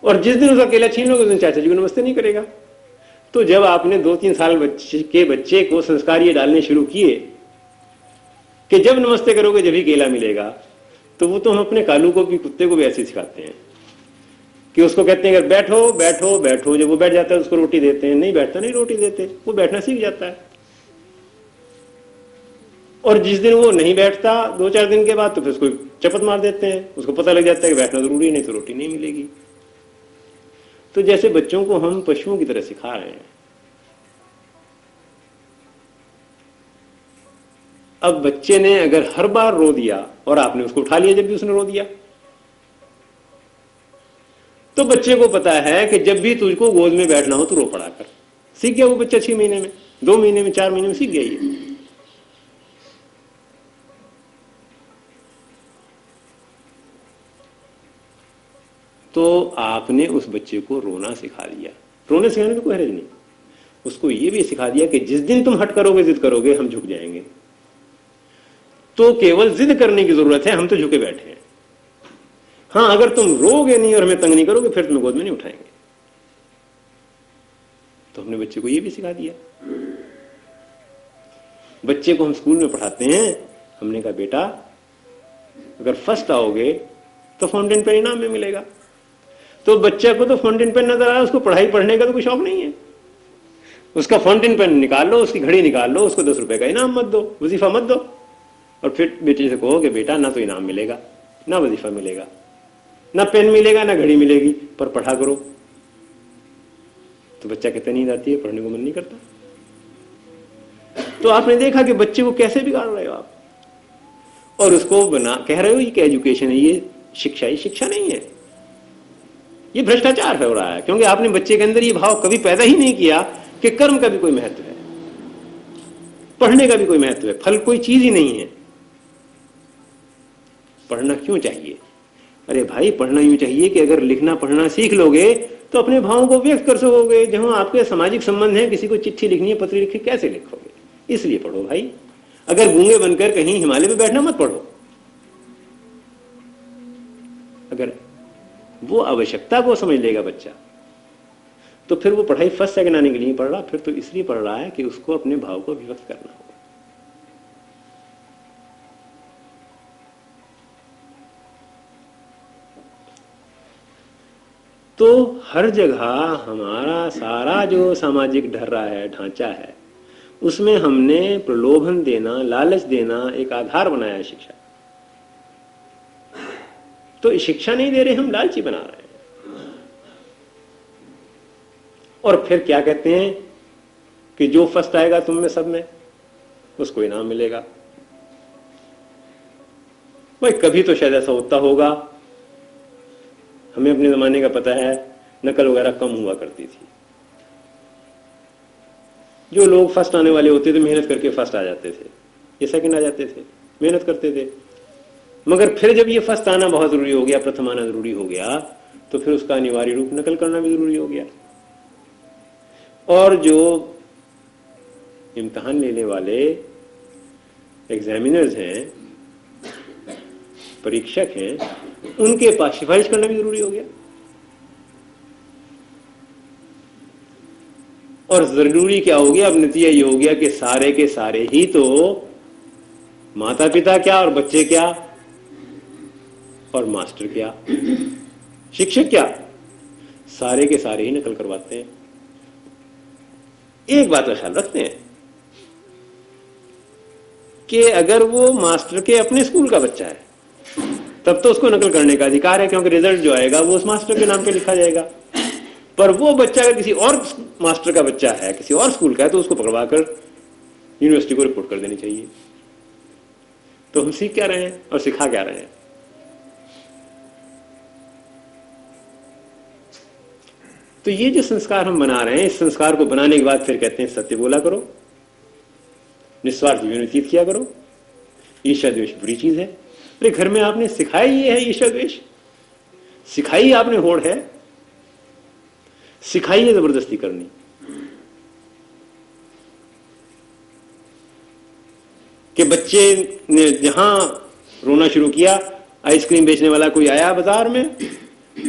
और जिस दिन उसका केला छीन लोगे उस दिन चाचा जी को नमस्ते नहीं करेगा। तो जब आपने 2-3 साल के बच्चे को संस्कार ये डालने शुरू किए कि जब नमस्ते करोगे जब ही केला मिलेगा, तो वो तो हम अपने कालू को भी, कुत्ते को भी ऐसे सिखाते हैं कि उसको कहते हैं अगर बैठो बैठो बैठो, जब वो बैठ जाता है उसको रोटी देते हैं, नहीं बैठता नहीं रोटी देते, वो बैठना सीख जाता है। और जिस दिन वो नहीं बैठता 2-4 दिन के बाद, तो फिर उसको चपत मार देते हैं, उसको पता लग जाता है कि बैठना जरूरी नहीं तो रोटी नहीं मिलेगी। तो जैसे बच्चों को हम पशुओं की तरह सिखा रहे हैं। अब बच्चे ने अगर हर बार रो दिया और आपने उसको उठा लिया जब भी उसने रो दिया, तो बच्चे को पता है कि जब भी तुझको गोद में बैठना हो तो रो पड़ा कर। सीख गया वो बच्चा 6 महीने में, 2 महीने में, 4 महीने में सीख गया ये। तो आपने उस बच्चे को रोना सिखा दिया। रोने सिखाने में कोई हर्ज नहीं, उसको ये भी सिखा दिया कि जिस दिन तुम हट करोगे, जिद करोगे, हम झुक जाएंगे। तो केवल जिद करने की जरूरत है, हम तो झुके बैठे हैं। हाँ, अगर तुम रोगे नहीं और हमें तंग नहीं करोगे फिर तुम्हें गोद में नहीं उठाएंगे। तो हमने बच्चे को ये भी सिखा दिया। बच्चे को हम स्कूल में पढ़ाते हैं, हमने कहा बेटा अगर फर्स्ट आओगे तो फाउंटेन पेन इनाम में मिलेगा। तो बच्चे को तो फाउंटेन पेन नजर आ रहा है, उसको पढ़ाई पढ़ने का तो कोई शौक नहीं है। उसका फाउंटेन पेन निकाल लो, उसकी घड़ी निकाल लो, उसको 10 रुपए का इनाम मत दो, वजीफा मत दो। और फिर बेटे से कहो कि बेटा ना तो इनाम मिलेगा, ना वजीफा मिलेगा, ना पेन मिलेगा, ना घड़ी मिलेगी, पर पढ़ा करो। तो बच्चा कहता नींद आती है, पढ़ने को मन नहीं करता। तो आपने देखा कि बच्चे को कैसे बिगाड़ रहे हो आप, और उसको बना कह रहे हो ये क्या एजुकेशन है, ये शिक्षा, ये शिक्षा नहीं है, ये भ्रष्टाचार हो रहा है। क्योंकि आपने बच्चे के अंदर ये भाव कभी पैदा ही नहीं किया कि कर्म का भी कोई महत्व है। पढ़ने का भी कोई महत्व है? फल कोई चीज ही नहीं है। पढ़ना क्यों चाहिए? अरे भाई, पढ़ना यूं चाहिए कि अगर लिखना पढ़ना सीख लोगे तो अपने भावों को व्यक्त कर सकोगे। जहां आपके सामाजिक संबंध हैं, किसी को चिट्ठी लिखनी है, पत्र लिखी, कैसे लिखोगे? इसलिए पढ़ो भाई। अगर गूंगे बनकर कहीं हिमालय में बैठना मत पढ़ो। अगर वो आवश्यकता को समझ लेगा बच्चा, तो फिर वो पढ़ाई फर्स्ट सेकंड आने के लिए नहीं पढ़ रहा, फिर तो इसलिए पढ़ रहा है कि उसको अपने भाव को अभिव्यक्त करना होगा। तो हर जगह हमारा सारा जो सामाजिक ढर्रा है, ढांचा है, उसमें हमने प्रलोभन देना, लालच देना एक आधार बनाया है शिक्षा। तो शिक्षा नहीं दे रहे, हम लालची बना रहे हैं। और फिर क्या कहते हैं कि जो फर्स्ट आएगा तुम में सब में, उसको इनाम मिलेगा। भाई कभी तो शायद ऐसा होता होगा, हमें अपने जमाने का पता है, नकल वगैरह कम हुआ करती थी। जो लोग फर्स्ट आने वाले होते थे, मेहनत करके फर्स्ट आ जाते थे, ये सेकंड आ जाते थे, मेहनत करते थे। मगर फिर जब ये फर्स्ट आना बहुत जरूरी हो गया, प्रथम आना जरूरी हो गया, तो फिर उसका अनिवार्य रूप नकल करना भी जरूरी हो गया। और जो इम्तिहान लेने वाले एग्जामिनर्स हैं, परीक्षक हैं, उनके पास सिफारिश करना भी जरूरी हो गया। और जरूरी क्या हो गया? अब नतीजा ये हो गया कि सारे के सारे ही तो, माता पिता क्या और बच्चे क्या और मास्टर क्या, शिक्षक क्या, सारे के सारे ही नकल करवाते हैं। एक बात का ख्याल रखते हैं कि अगर वो मास्टर के अपने स्कूल का बच्चा है, तब तो उसको नकल करने का अधिकार है, क्योंकि रिजल्ट जो आएगा वो उस मास्टर के नाम पे लिखा जाएगा। पर वो बच्चा अगर किसी और मास्टर का बच्चा है, किसी और स्कूल का है, तो उसको पकड़वा कर यूनिवर्सिटी को रिपोर्ट कर देनी चाहिए। तो हम सीख क्या रहे हैं और सिखा क्या रहे हैं? तो ये जो संस्कार हम बना रहे हैं, इस संस्कार को बनाने के बाद फिर कहते हैं सत्य बोला करो, निस्वार्थ जीवन व्यतीत किया करो। ईर्ष्या द्वेष बुरी चीज है। अरे घर में आपने सिखाया ये है ईर्ष्या द्वेष, सिखाई आपने होड़ है, सिखाई है जबरदस्ती करनी। कि बच्चे ने जहां रोना शुरू किया, आइसक्रीम बेचने वाला कोई आया बाजार में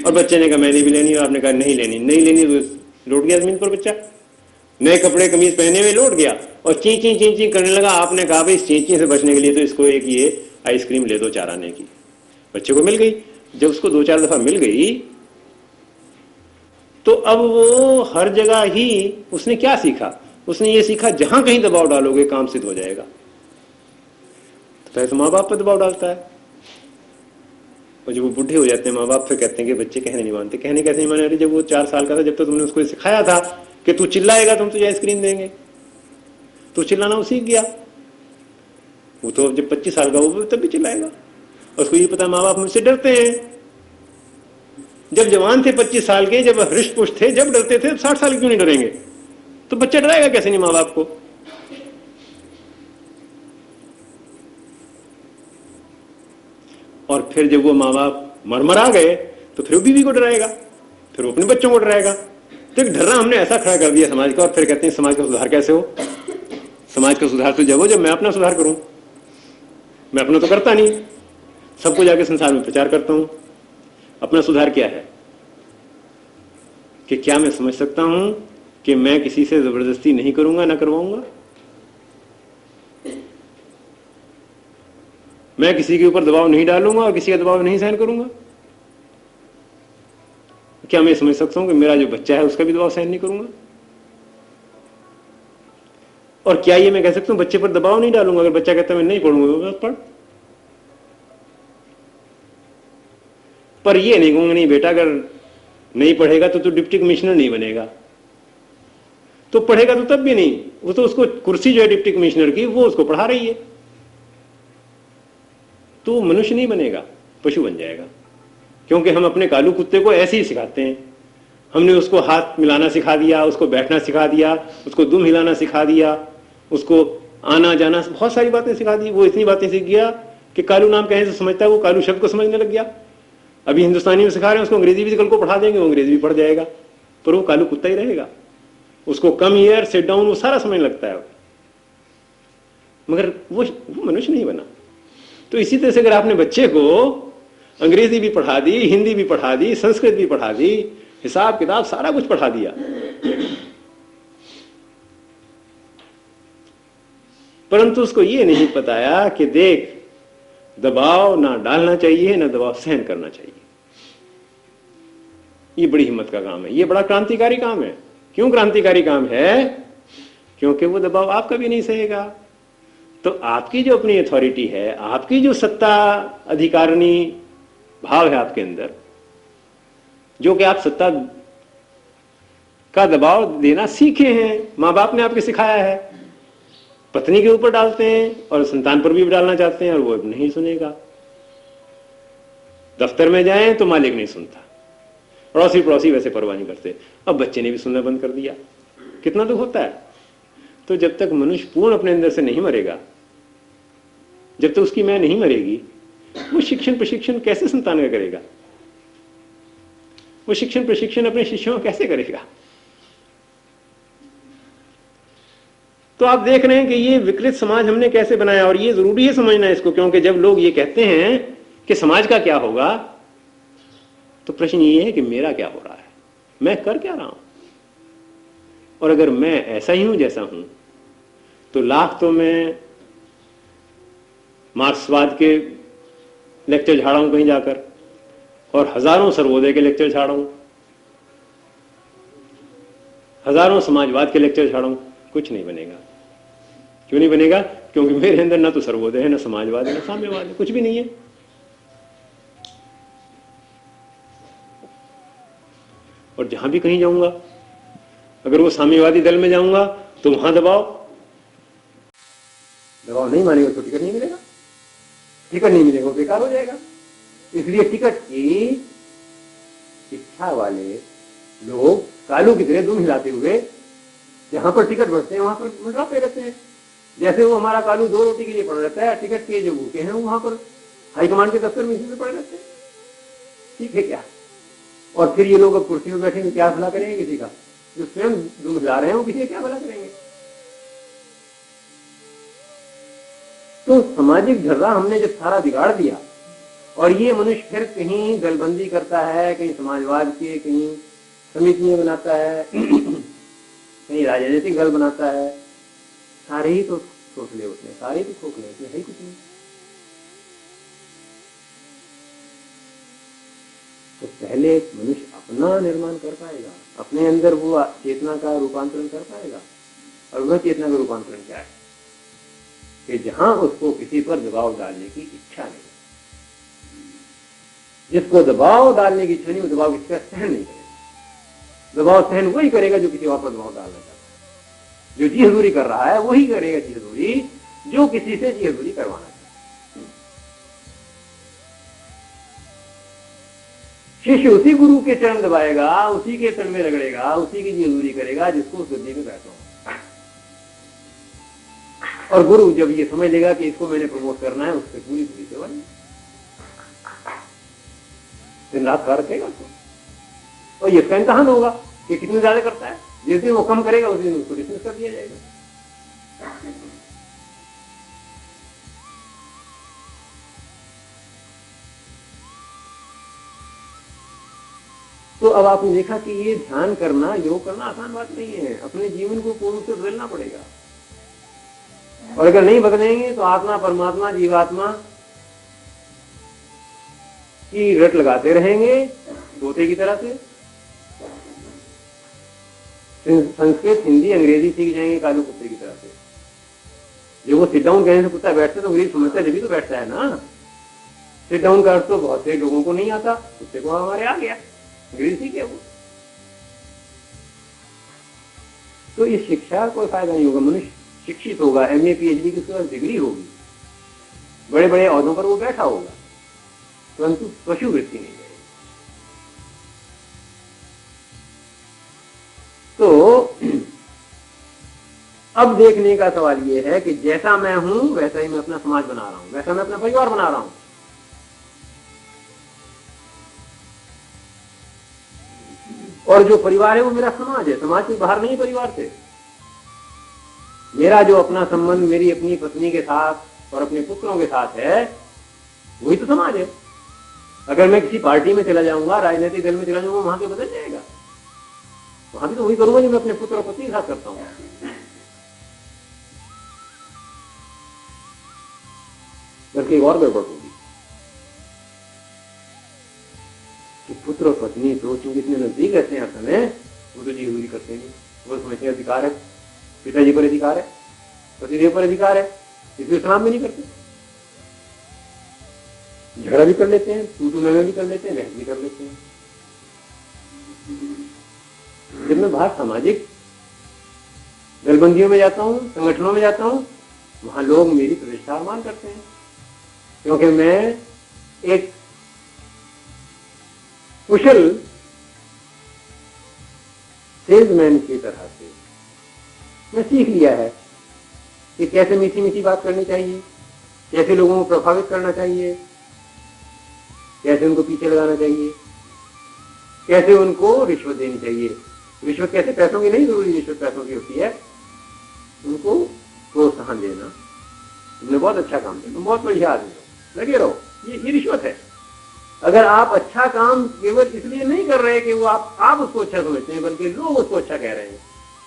और बच्चे ने कहा मैंने भी लेनी, और आपने कहा नहीं लेनी, नहीं लेनी, तो लौट गया जमीन पर बच्चा। नए कपड़े कमीज पहने में लौट गया और ची ची ची ची करने लगा। आपने कहा भाई इस चींची से बचने के लिए तो इसको एक ये आइसक्रीम ले दो 4 आने की। बच्चे को मिल गई। जब उसको 2-4 दफा मिल गई तो अब वो हर जगह ही उसने क्या सीखा? उसने ये सीखा जहां कहीं दबाव डालोगे काम सिद्ध हो जाएगा। तो पहले तो माँ बाप पर दबाव डालता है, और जब वो बुढ़े हो जाते हैं माँ बाप, फिर कहते हैं कि बच्चे कहने नहीं मानते। कहने कैसे नहीं माने? अरे जब वो 4 साल का था, जब तक तुमने उसको सिखाया था कि तू चिल्लाएगा तुम तुझे आइसक्रीम देंगे, तो चिल्लाना वो सीख गया। वो तो जब 25 साल का वो तब भी चिल्लाएगा। और उसको ये पता माँ बाप मुझसे डरते हैं। जब जवान थे 25 साल के, जब हृष्ट पुष्ट थे, जब डरते थे, 60 साल क्यों नहीं डरेंगे? तो बच्चा डराएगा कैसे नहीं माँ बाप को? और फिर जब वो माँ बाप मरमरा गए तो फिर वो बीवी को डराएगा, फिर वो अपने बच्चों को डराएगा। तो एक ढर्रा हमने ऐसा खड़ा कर दिया समाज का। और फिर कहते हैं समाज का सुधार कैसे हो? समाज का सुधार तो जब हो जब मैं अपना सुधार करूं। मैं अपना तो करता नहीं, सबको जाके संसार में प्रचार करता हूं। अपना सुधार क्या है? कि क्या मैं समझ सकता हूं कि मैं किसी से जबरदस्ती नहीं करूंगा, ना करवाऊंगा। मैं किसी के ऊपर दबाव नहीं डालूंगा और किसी का दबाव नहीं सहन करूंगा। क्या मैं समझ सकता हूं कि मेरा जो बच्चा है उसका भी दबाव सहन नहीं करूंगा? और क्या ये मैं कह सकता हूं बच्चे पर दबाव नहीं डालूंगा? अगर बच्चा कहता है मैं नहीं पढ़ूंगा, तो पढ़। पर ये नहीं कहूंगा नहीं बेटा अगर नहीं पढ़ेगा तो तू डिप्टी कमिश्नर नहीं बनेगा। तो पढ़ेगा तो तब भी नहीं। वो तो उसको कुर्सी जो है डिप्टी कमिश्नर की वो उसको पढ़ा रही है। तो मनुष्य नहीं बनेगा, पशु बन जाएगा। क्योंकि हम अपने कालू कुत्ते को ऐसे ही सिखाते हैं। हमने उसको हाथ मिलाना सिखा दिया, उसको बैठना सिखा दिया, उसको दुम हिलाना सिखा दिया, उसको आना जाना, बहुत सारी बातें सिखा दी। वो इतनी बातें सीख गया कि कालू नाम कहें तो समझता है, वो कालू शब्द को समझने लग गया। अभी हिंदुस्तानी में सिखा रहे हैं, उसको अंग्रेजी भी कल को पढ़ा देंगे, वो अंग्रेजी भी पढ़ जाएगा, पर वो कालू कुत्ता ही रहेगा। उसको कम ईयर सिट डाउन वो सारा समझने लगता है, मगर वो मनुष्य नहीं बना। तो इसी तरह से अगर आपने बच्चे को अंग्रेजी भी पढ़ा दी, हिंदी भी पढ़ा दी, संस्कृत भी पढ़ा दी, हिसाब किताब सारा कुछ पढ़ा दिया, परंतु उसको ये नहीं बताया कि देख, दबाव ना डालना चाहिए, ना दबाव सहन करना चाहिए। ये बड़ी हिम्मत का काम है, ये बड़ा क्रांतिकारी काम है। क्यों क्रांतिकारी काम है? क्योंकि वो दबाव आप कभी नहीं सहेगा। तो आपकी जो अपनी अथॉरिटी है, आपकी जो सत्ता अधिकारिणी भाव है आपके अंदर, जो कि आप सत्ता का दबाव देना सीखे हैं, मां बाप ने आपके सिखाया है, पत्नी के ऊपर डालते हैं और संतान पर भी डालना चाहते हैं, और वो नहीं सुनेगा। दफ्तर में जाएं तो मालिक नहीं सुनता, पड़ोसी पड़ोसी वैसे परवाह नहीं करते। अब बच्चे ने भी सुनना बंद कर दिया, कितना दुख होता है। तो जब तक मनुष्य पूर्ण अपने अंदर से नहीं मरेगा, जब तक उसकी मैं नहीं मरेगी, वो शिक्षण प्रशिक्षण कैसे संतान का करेगा? वो शिक्षण प्रशिक्षण अपने शिष्यों कैसे करेगा? तो आप देख रहे हैं कि ये विकृत समाज हमने कैसे बनाया, और ये जरूरी है समझना इसको, क्योंकि जब लोग ये कहते हैं कि समाज का क्या होगा, तो प्रश्न ये है कि मेरा क्या हो रहा है, मैं कर क्या रहा हूं। और अगर मैं ऐसा ही हूं जैसा हूं, तो लाख तो मैं मार्क्सवाद के लेक्चर झाड़ा हूं कहीं जाकर, और हजारों सर्वोदय के लेक्चर झाड़ा हूं, हजारों समाजवाद के लेक्चर झाड़ा हूं, कुछ नहीं बनेगा। क्यों नहीं बनेगा? क्योंकि मेरे अंदर ना तो सर्वोदय है, ना समाजवाद है, ना साम्यवाद है, कुछ भी नहीं है। और जहां भी कहीं जाऊंगा, अगर वो साम्यवादी दल में जाऊंगा तो वहां दबाव नहीं मानेगा तो टिकट नहीं मिलेगा, टिकट नहीं मिलेगा बेकार हो जाएगा। इसलिए टिकट की इच्छा वाले लोग कालू की तरह दुम हिलाते हुए जहां पर टिकट बढ़ते हैं वहां पर मंडराते रहते हैं। जैसे वो हमारा कालू 2 रोटी के लिए पड़ रहता है, टिकट के जो भूखे हैं वहां पर हाईकमांड के दफ्तर में इसी में पड़े रहते हैं। ठीक है क्या? और फिर ये लोग अब कुर्सी में बैठेंगे, क्या भला करेंगे किसी का? जो स्वयं दुम हिला रहे हैं वो किसी का क्या भला करेंगे? तो सामाजिक ढर्रा हमने जब सारा बिगाड़ दिया, और ये मनुष्य फिर कहीं दलबंदी करता है, कहीं समाजवाद के, कहीं समितियां बनाता है, कहीं राजनीतिक दल बनाता है, सारे ही तो खोखले होते हैं, सारे ही तो खोखले होते हैं, है कुछ नहीं। तो पहले मनुष्य अपना निर्माण कर पाएगा, अपने अंदर वो चेतना का रूपांतरण कर पाएगा। और वह चेतना का रूपांतरण क्या है? कि जहां उसको किसी पर दबाव डालने की इच्छा नहीं, जिसको दबाव डालने की इच्छा नहीं, वो दबाव किसी का सहन नहीं करेगा। दबाव सहन वही करेगा जो किसी और पर दबाव डालना चाहता है। जो जी हजूरी कर रहा है वही करेगा जी हजूरी, जो किसी से जी हजूरी करवाना चाहता है। शिष्य उसी गुरु के चरण दबाएगा, उसी के चरण में रगड़ेगा, उसी की जी हजूरी करेगा जिसको उस गद्दी में बैठा हो। और गुरु जब ये समझ लेगा कि इसको मैंने प्रमोट करना है, उससे पूरी पूरी सेवा दिन रात खड़ा रखेगा उसको। और ये इसका इम्तहान होगा कि कितने ज्यादा करता है। जिस दिन वो कम करेगा उस दिन उसको डिसमिस कर दिया जाएगा। तो अब आपने देखा कि ये ध्यान करना, योग करना आसान बात नहीं है। अपने जीवन को पूर्ण से बदलना पड़ेगा, और अगर नहीं बदलेंगे तो आत्मा परमात्मा जीवात्मा की रट लगाते रहेंगे तोते की तरह से। संस्कृत हिंदी अंग्रेजी सीख जाएंगे कालू कुत्ते की तरह से। जो वो सिट डाउन कहने से कुत्ता बैठता तो अंग्रेजी समझता है, जब भी तो बैठता है ना। सिट डाउन का अर्थ तो बहुत से लोगों को नहीं आता, कुत्ते को हमारे आ गया, अंग्रेजी सीखे वो। तो इस शिक्षा कोई फायदा नहीं होगा। मनुष्य शिक्षित होगा, MA PhD की उसके पास डिग्री होगी, बड़े बड़े औहदों पर वो बैठा होगा, परंतु पशु वृत्ति नहीं रहेगी। तो अब देखने का सवाल यह है कि जैसा मैं हूं वैसा ही मैं अपना समाज बना रहा हूं, वैसा मैं अपना परिवार बना रहा हूं। और जो परिवार है वो मेरा समाज है, समाज से बाहर नहीं परिवार से। मेरा जो अपना संबंध मेरी अपनी पत्नी के साथ और अपने पुत्रों के साथ है वही तो समाज है। अगर मैं किसी पार्टी में चला जाऊंगा, राजनीतिक दल में चला जाऊंगा, वहां पे बदल जाएगा। वहां भी तो वही करूंगा जो मैं अपने पुत्र और पत्नी के साथ करता हूं। बल्कि एक और गड़बड़ होगी कि पुत्र और पत्नी तो चूंकि इतने नजदीक रहते हैं हर समय, वो तो जी हुई करते नहीं। वो समझते अधिकार है, पिताजी पर अधिकार है, पतिदेव पर अधिकार है, इसलिए सलाम भी नहीं करते। झगड़ा भी कर लेते हैं, तू मैं भी कर लेते हैं, बहस भी कर लेते हैं। जब मैं बाहर सामाजिक दलबंदियों में जाता हूं, संगठनों में जाता हूं, वहां लोग मेरी प्रतिष्ठा मान करते हैं, क्योंकि मैं एक कुशल सेल्समैन की तरह से मैं सीख लिया है कि कैसे मीठी मीठी बात करनी चाहिए, कैसे लोगों को प्रभावित करना चाहिए, कैसे उनको पीछे लगाना चाहिए, कैसे उनको रिश्वत देनी चाहिए। रिश्वत कैसे, पैसों की नहीं जरूरी रिश्वत पैसों की होती है, उनको प्रोत्साहन देना। तुमने बहुत अच्छा काम किया, तुम बहुत बढ़िया आदमी हो, लगे रहो, ये रिश्वत है। अगर आप अच्छा काम केवल इसलिए नहीं कर रहे कि वो आप उसको अच्छा समझते हैं, बल्कि लोग उसको अच्छा कह रहे हैं,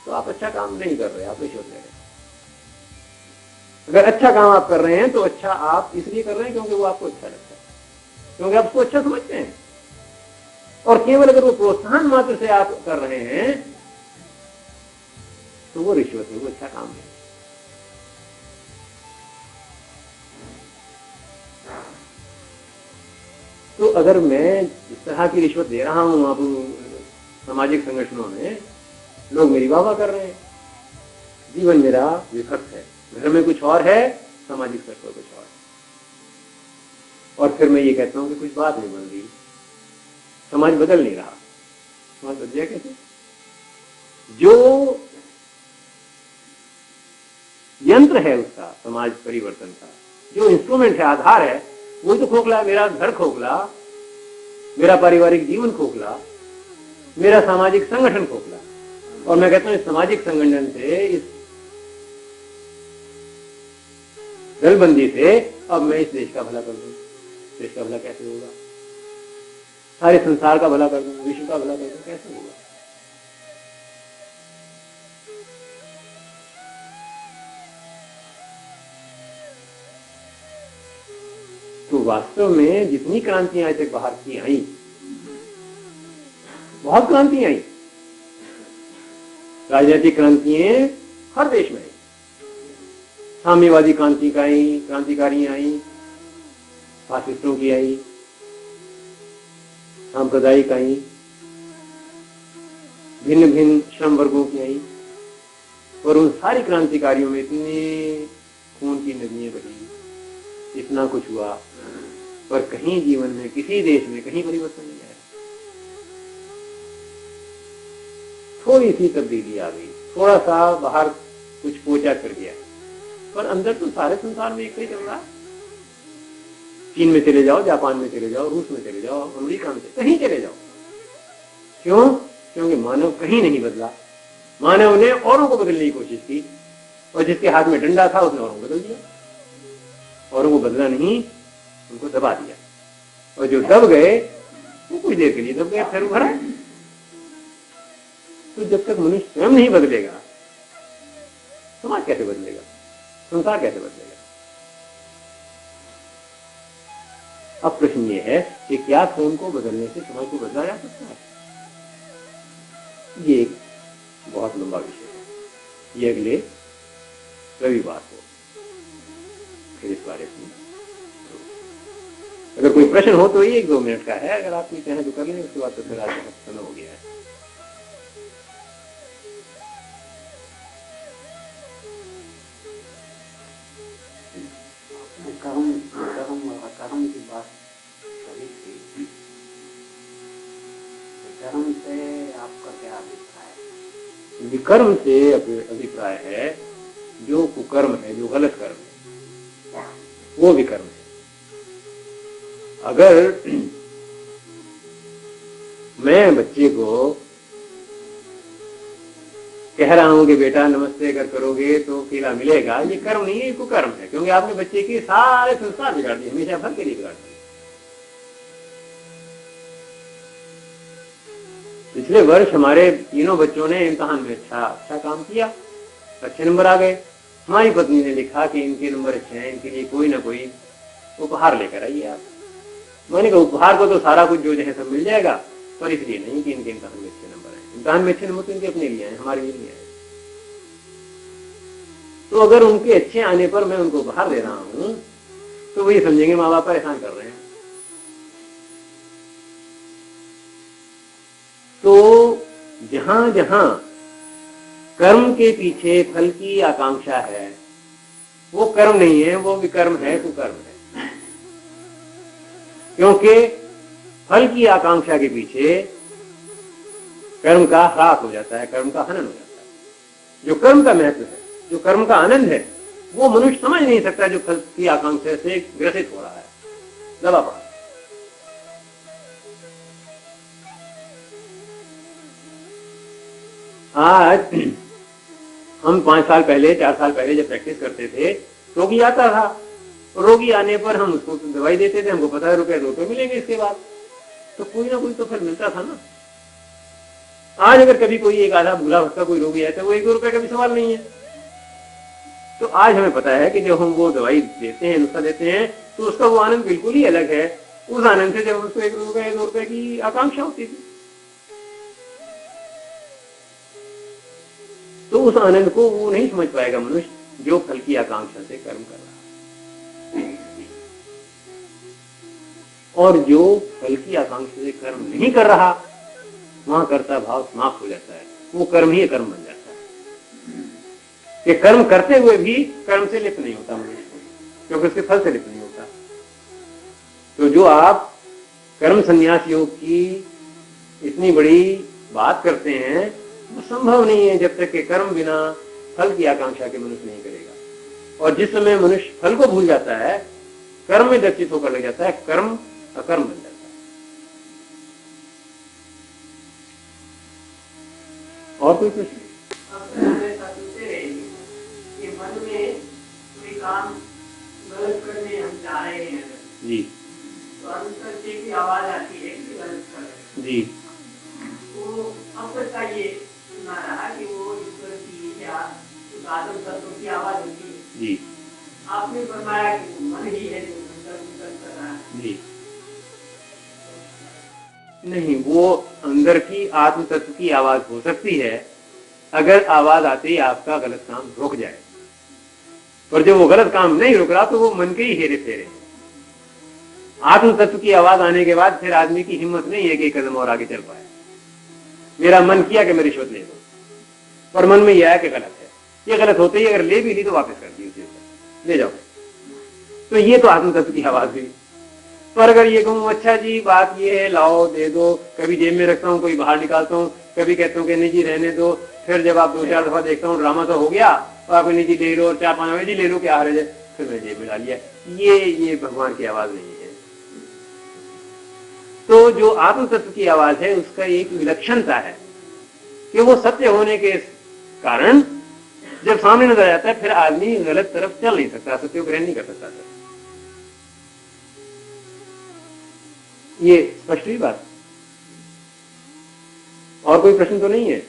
तो आप अच्छा काम नहीं कर रहे, आप रिश्वत ले रहे हैं। अगर अच्छा काम आप कर रहे हैं तो अच्छा आप इसलिए कर रहे हैं क्योंकि वो आपको अच्छा लगता है, क्योंकि आप उसको अच्छा समझते हैं। और केवल अगर वो प्रोत्साहन मात्र से आप कर रहे हैं तो वो रिश्वत है, वो अच्छा काम है। तो अगर मैं इस तरह की रिश्वत दे रहा हूं आप सामाजिक संगठनों में, लोग मेरी वाह वाह कर रहे हैं, जीवन मेरा विभक्त है, घर में कुछ और है, सामाजिक स्तर पर कुछ और है। और फिर मैं ये कहता हूं कि कुछ बात नहीं बन रही, समाज बदल नहीं रहा। समाज बदल जाए कैसे? जो यंत्र है उसका, समाज परिवर्तन का जो इंस्ट्रूमेंट है, आधार है, वही तो खोखला है। मेरा घर खोखला, मेरा पारिवारिक जीवन खोखला, मेरा सामाजिक संगठन खोखला। और मैं कहता हूं इस सामाजिक संगठन से, इस दलबंदी से अब मैं इस देश का भला कर दूं। देश का भला कैसे होगा? सारे संसार का भला कर दूं, विश्व का भला कर दूं, कैसे होगा? तो वास्तव में जितनी क्रांतियां आज तक बाहर की आई, बहुत क्रांतियां आई, राजनीतिक क्रांतियां हर देश में आई, साम्यवादी क्रांतिकारी आई, फासिस्टों की आई, सांप्रदायिक आई, भिन्न भिन्न श्रम वर्गों की आई। और उन सारी क्रांतिकारियों में इतने खून की नदियां बही, इतना कुछ हुआ, पर कहीं जीवन में, किसी देश में कहीं परिवर्तन नहीं आया। थोड़ी सी तब्दीली आ गई, थोड़ा सा बाहर कुछ पोचा कर गया, पर अंदर तो सारे संसार में एक ही चल रहा है। चीन में चले जाओ, जापान में चले जाओ, रूस में चले जाओ, अमेरिका में कहीं चले जाओ। क्यों? क्योंकि मानव कहीं नहीं बदला। मानव ने औरों को बदलने की कोशिश की, और जिसके हाथ में डंडा था उसने औरों को बदल दिया। औरों को बदला नहीं, उनको दबा दिया। और जो दब गए वो कुछ देर के लिए दब गए, फिर उभरा। तो जब तक मनुष्य स्वयं नहीं बदलेगा, समाज कैसे बदलेगा? संसार कैसे बदलेगा? अब प्रश्न ये है कि क्या स्वयं को बदलने से समाज को बदला जा सकता है? ये एक बहुत लंबा विषय है, ये अगले रविवार को फिर इस बारे में। अगर कोई प्रश्न हो तो ये 1-2 मिनट का है, अगर आप कोई चाहें तो कर लें, उसके बाद तो फिर आज समय हो गया है। कर्म की बात करी थी, कर्म से आपका क्या अभिप्राय है? विकर्म से अभिप्राय है जो कुकर्म है, जो गलत कर्म है, वो भी कर्म है। अगर मैं बच्चे को कह रहा हूं कि बेटा नमस्ते अगर करोगे तो केला मिलेगा, ये कर्म नहीं है, ये कुकर्म है, क्योंकि आपने बच्चे के सारे संस्कार बिगाड़ दिए, हमेशा फल के लिए बिगाड़ दिए। पिछले वर्ष हमारे तीनों बच्चों ने इम्तिहान में अच्छा काम किया, अच्छे नंबर आ गए। हमारी पत्नी ने लिखा कि इनके नंबर अच्छे हैं, इनके लिए कोई ना कोई उपहार लेकर आइए आप। मैंने कहा उपहार को तो सारा कुछ जो है सब मिल जाएगा, पर इसलिए नहीं कि इनके इम्तिहान में अच्छे नंबर आए। इम्तिहान में अच्छे नंबर तो इनके अपने लिए आए, हमारे लिए नहीं आए। तो अगर उनके अच्छे आने पर मैं उनको उपहार दे रहा हूं तो वही समझेंगे माँ बाप एहसान कर रहे हैं। तो जहां जहां कर्म के पीछे फल की आकांक्षा है, वो कर्म नहीं है, वो विकर्म है, कुकर्म है। क्योंकि फल की आकांक्षा के पीछे कर्म का ह्रास हो जाता है, कर्म का हनन हो जाता है। जो कर्म का महत्व है, जो कर्म का आनंद है, वो मनुष्य समझ नहीं सकता जो फल की आकांक्षा से ग्रसित हो रहा है, दबा पड़ा। आज हम 5 साल पहले 4 साल पहले जब प्रैक्टिस करते थे, रोगी आता था, रोगी आने पर हम उसको दवाई देते थे, हमको पता है ₹1-2 मिलेंगे इसके बाद, तो कोई ना कोई तो फल मिलता था ना। आज अगर कभी कोई एक आधा भूला भटका कोई रोगी है तो वो ₹1-2 का भी सवाल नहीं है। तो आज हमें पता है कि जब हम वो दवाई देते हैं, नुस्खा देते हैं, तो उसका वो आनंद बिल्कुल ही अलग है उस आनंद से जब उसको ₹1-2 की आकांक्षा होती थी। तो उस आनंद को वो नहीं समझ पाएगा मनुष्य जो फल की आकांक्षा से कर्म कर रहा है। और जो फल की आकांक्षा से कर्म नहीं कर रहा, वहां कर्ता भाव समाप्त हो जाता है, वो कर्म ही कर्म बन जाता है। कि कर्म करते हुए भी कर्म से लिप्त नहीं होता मनुष्य, क्योंकि उसके फल से लिप्त नहीं होता। तो जो आप कर्म संन्यास योग की इतनी बड़ी बात करते हैं, वो संभव नहीं है जब तक कि कर्म बिना फल की आकांक्षा के मनुष्य नहीं करेगा। और जिस समय मनुष्य फल को भूल जाता है, कर्म में दर्शित होकर लग जाता है, कर्म अकर्म बन जाता है। और कोई प्रश्न? मन में कोई काम गलत करने हम चाह रहे हैं जी, तो अंतर से भी आवाज आती है कि गलत कर रहे हैं जी, तो अब तक का ये सुना रहा कि वो ईश्वर की या आदम तत्व की आवाज होती है। जी, आपने फरमाया कि वो मन ही है जो अंतर कर रहा है। जी, नहीं, वो अंदर की आत्म तत्व की आवाज हो सकती है अगर आवाज आते ही आपका गलत काम रुक जाए। पर जब वो गलत काम नहीं रुक रहा तो वो मन के ही हेरे फेरे हैं। आत्म तत्व की आवाज आने के बाद फिर आदमी की हिम्मत नहीं है कि 1 कदम और आगे चल पाए। मेरा मन किया कि मैं रिश्वत ले लूं, पर मन में यह आया कि गलत है, ये गलत होते ही अगर ले भी ली तो वापस कर दी, उसे ले जाओ। तो ये तो आत्म तत्व की आवाज हुई। पर अगर ये कहूं अच्छा जी बात ये है, लाओ दे दो, कभी जेब में रखता हूँ, कोई बाहर निकालता हूँ, कभी कहता हूँ कि नहीं जी रहने दो, फिर जब आप 2-4 दफा देखता हूँ ड्रामा तो हो गया, और आप नहीं जी ले लो, 4-5 बजे जी ले लो, क्या हर्ज है, फिर मैंने जेब में डाल लिया। ये भगवान की आवाज नहीं है। तो जो आत्म तत्व की आवाज है उसका एक विलक्षणता है कि वो सत्य होने के कारण जब सामने नजर आता है फिर आदमी गलत तरफ चल नहीं सकता, सत्य को ग्रहण नहीं कर सकता। ये स्पष्ट हुई बात? और कोई प्रश्न तो नहीं है?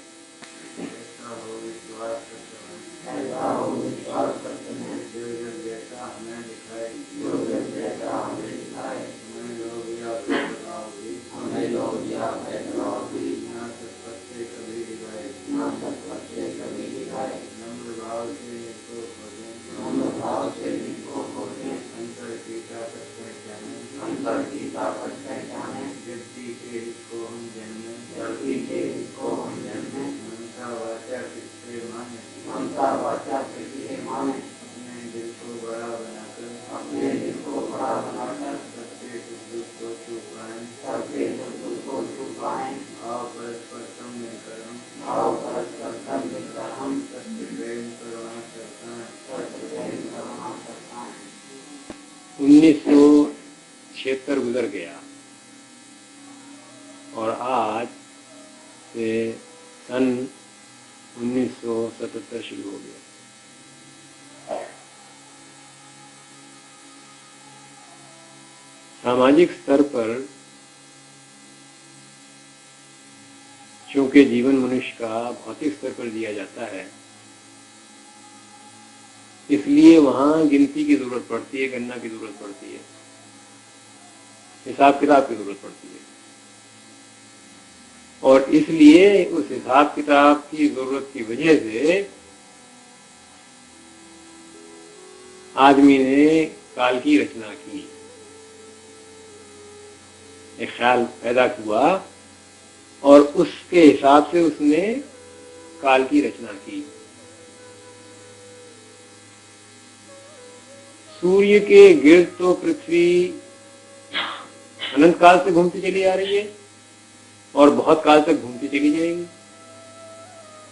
परस्पर मिलकर हम सत्य प्रेम करुणा 1976 गुजर गया और आज से सन 1977 शुरू हो गया। सामाजिक स्तर पर चूंकि जीवन मनुष्य का भौतिक स्तर पर दिया जाता है, इसलिए वहां गिनती की जरूरत पड़ती है, गणना की जरूरत पड़ती है, हिसाब किताब की जरूरत पड़ती है। और इसलिए उस हिसाब किताब की जरूरत की वजह से आदमी ने काल की रचना की, एक ख्याल पैदा हुआ और उसके हिसाब से उसने काल की रचना की। सूर्य के गिर्द तो पृथ्वी अनंत काल से घूमती चली आ रही है और बहुत काल तक घूमती चली जाएगी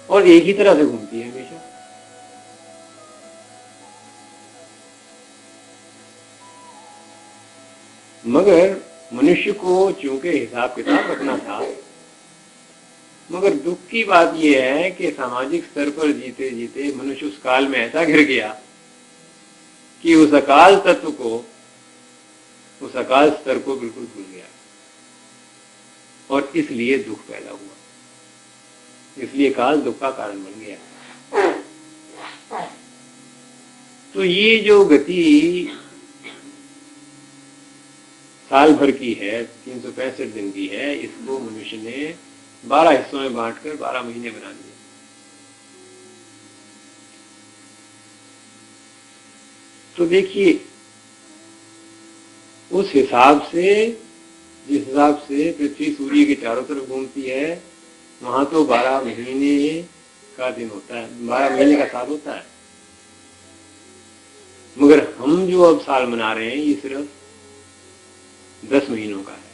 और एक ही तरह से घूमती है हमेशा। मगर मनुष्य को चूंकि हिसाब किताब रखना था, मगर दुख की बात यह है कि सामाजिक स्तर पर जीते जीते मनुष्य उस काल में ऐसा घिर गया कि उस अकाल तत्व को, उस अकाल स्तर को बिल्कुल भूल गया और इसलिए दुख पैदा हुआ। इसलिए काल दुख का कारण बन गया। तो ये जो गति साल भर की है, 365 दिन की है, इसको मनुष्य ने 12 हिस्सों में बांटकर 12 महीने बना दिए। तो देखिए, उस हिसाब से, जिस हिसाब से पृथ्वी सूर्य के चारों तरफ घूमती है, वहां तो 12 महीने का दिन होता है, 12 महीने का साल होता है। मगर हम जो अब साल मना रहे हैं, ये सिर्फ 10 महीनों का है।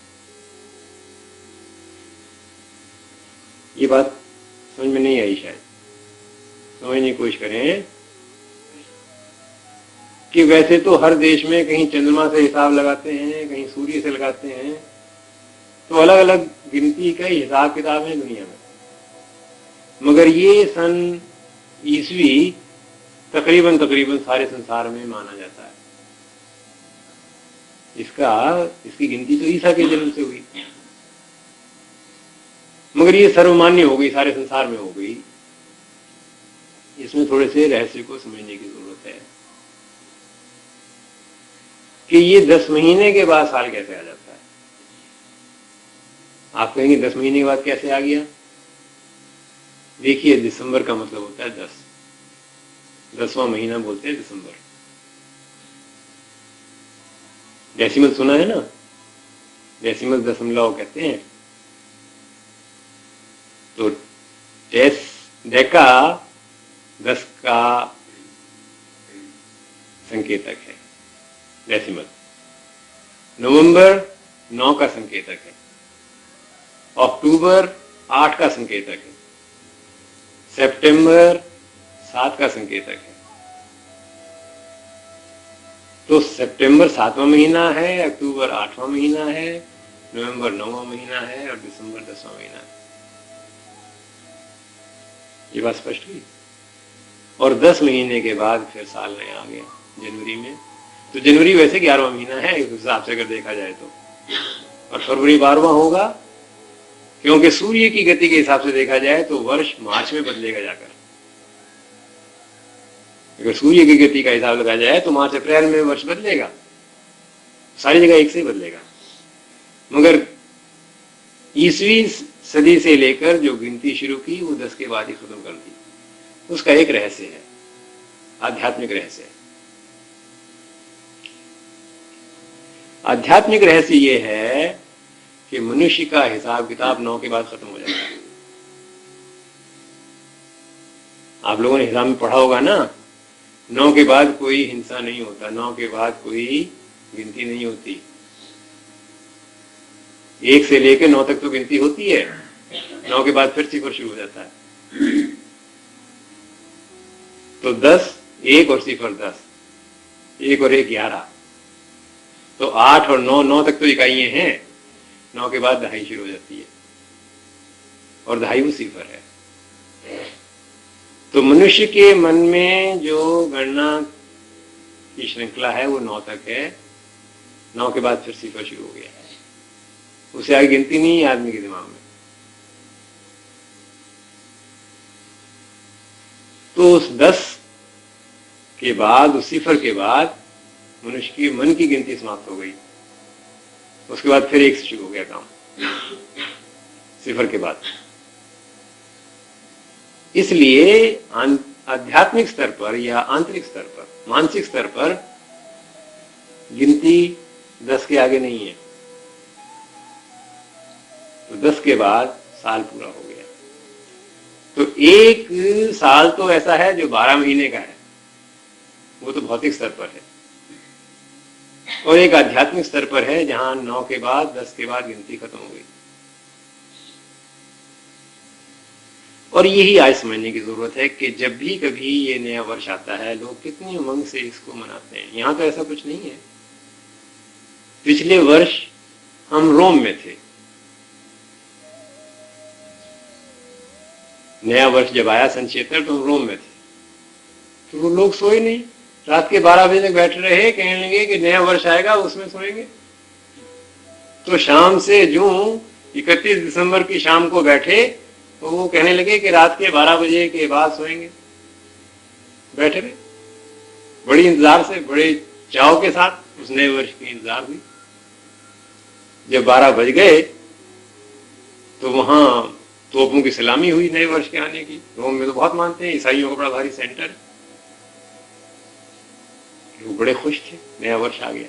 ये बात समझ में नहीं आई, शायद समझने की कोशिश करें कि वैसे तो हर देश में कहीं चंद्रमा से हिसाब लगाते हैं, कहीं सूर्य से लगाते हैं, तो अलग अलग गिनती का हिसाब किताब है दुनिया में। मगर ये सन ईसवी तकरीबन सारे संसार में माना जाता है। इसकी गिनती तो ईसा के जन्म से हुई, मगर ये सर्वमान्य हो गई, सारे संसार में हो गई। इसमें थोड़े से रहस्य को समझने की जरूरत है कि ये 10 महीने के बाद साल कैसे आ जाता है। आप कहेंगे 10 महीने के बाद कैसे आ गया? देखिए, दिसंबर का मतलब होता है 10, 10वां महीना बोलते हैं दिसंबर। डेसिमल सुना है ना, डेसिमल दशमलव कहते हैं। तो डेका 10 का संकेतक है, डेसिमल। नवंबर 9 का संकेतक है, अक्टूबर 8 का संकेतक है, सितंबर 7 का संकेतक है। तो सितंबर 7वां महीना है, अक्टूबर 8वां महीना है, नवंबर 9वां महीना है और दिसंबर 10वां महीना है। ये बात स्पष्ट हुई। और 10 महीने के बाद फिर साल नया आ गया जनवरी में। तो जनवरी वैसे 11वां महीना है इस हिसाब से अगर देखा जाए तो, और फरवरी 12वां होगा, क्योंकि सूर्य की गति के हिसाब से देखा जाए तो वर्ष मार्च में बदलेगा जाकर। अगर सूर्य की गति का हिसाब लगाया जाए तो मार्च अप्रैल में वर्ष बदलेगा, सारी जगह एक से ही बदलेगा। मगर ईसवी सदी से लेकर जो गिनती शुरू की वो 10 के बाद ही खत्म कर दी। उसका एक रहस्य है, आध्यात्मिक रहस्य है। आध्यात्मिक रहस्य ये है कि मनुष्य का हिसाब किताब 9 के बाद खत्म हो जाता है। आप लोगों ने हिसाब में पढ़ा होगा ना, 9 के बाद कोई हिंसा नहीं होता, 9 के बाद कोई गिनती नहीं होती। 1 से लेकर 9 तक तो गिनती होती है, 9 के बाद फिर सिफर शुरू हो जाता है। तो 10, 1 और सिफर 10, 1 और 1 11। तो 8 और 9, 9 तक तो इकाइयां हैं, 9 के बाद दहाई शुरू हो जाती है और दहाई वो सिफर है। तो मनुष्य के मन में जो गणना की श्रृंखला है वो 9 तक है, 9 के बाद फिर सिफर शुरू हो गया है, उसे आगे गिनती नहीं है आदमी के दिमाग में। तो उस 10 के बाद, उस सिफर के बाद मनुष्य की मन की गिनती समाप्त हो गई। उसके बाद फिर 1 से शुरू हो गया काम, सिफर के बाद। इसलिए आध्यात्मिक स्तर पर या आंतरिक स्तर पर, मानसिक स्तर पर गिनती 10 के आगे नहीं है। तो 10 के बाद साल पूरा हो गया। तो एक साल तो ऐसा है जो 12 महीने का है, वो तो भौतिक स्तर पर है, और एक आध्यात्मिक स्तर पर है जहां 9 के बाद, 10 के बाद गिनती खत्म हो गई। और यही आज समझने की जरूरत है कि जब भी कभी ये नया वर्ष आता है, लोग कितनी उमंग से इसको मनाते हैं। यहां तो ऐसा कुछ नहीं है। पिछले वर्ष हम रोम में थे, नया वर्ष जब आया सन 76, तो हम रोम में थे। तो वो लोग सोए नहीं, रात के 12 बजे तक बैठे रहे, कहने लगे कि नया वर्ष आएगा उसमें सोएंगे। तो शाम से जो 31 दिसंबर की शाम को बैठे, तो वो कहने लगे कि रात के 12 बजे के बाद सोएंगे। बैठे रहे, बड़ी इंतजार से, बड़े चाव के साथ उस नए वर्ष की इंतजार हुई। जब 12 बज गए तो वहां तोपों की सलामी हुई नए वर्ष के आने की। रोम में तो बहुत मानते हैं, ईसाइयों का बड़ा भारी सेंटर है। वो बड़े खुश थे, नया वर्ष आ गया।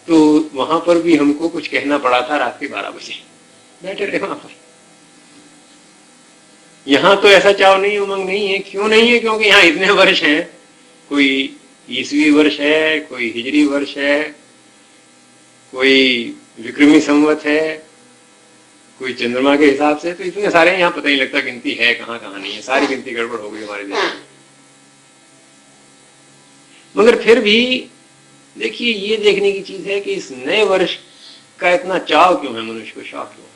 तो वहां पर भी हमको कुछ कहना पड़ा था, रात के 12 बजे बैठे रहे वहां पर। यहां तो ऐसा चाव नहीं, उमंग नहीं है। क्यों नहीं है? क्योंकि यहाँ इतने वर्ष हैं। कोई ईसवी वर्ष है, कोई हिजरी वर्ष है, कोई विक्रमी संवत है, कोई चंद्रमा के हिसाब से। तो इतने सारे यहाँ पता नहीं लगता गिनती है कहाँ कहाँ नहीं है। सारी गिनती गड़बड़ हो गई हमारे देश में। मगर फिर भी देखिए, ये देखने की चीज है कि इस नए वर्ष का इतना चाव क्यों है, मनुष्य को शौक क्यों है।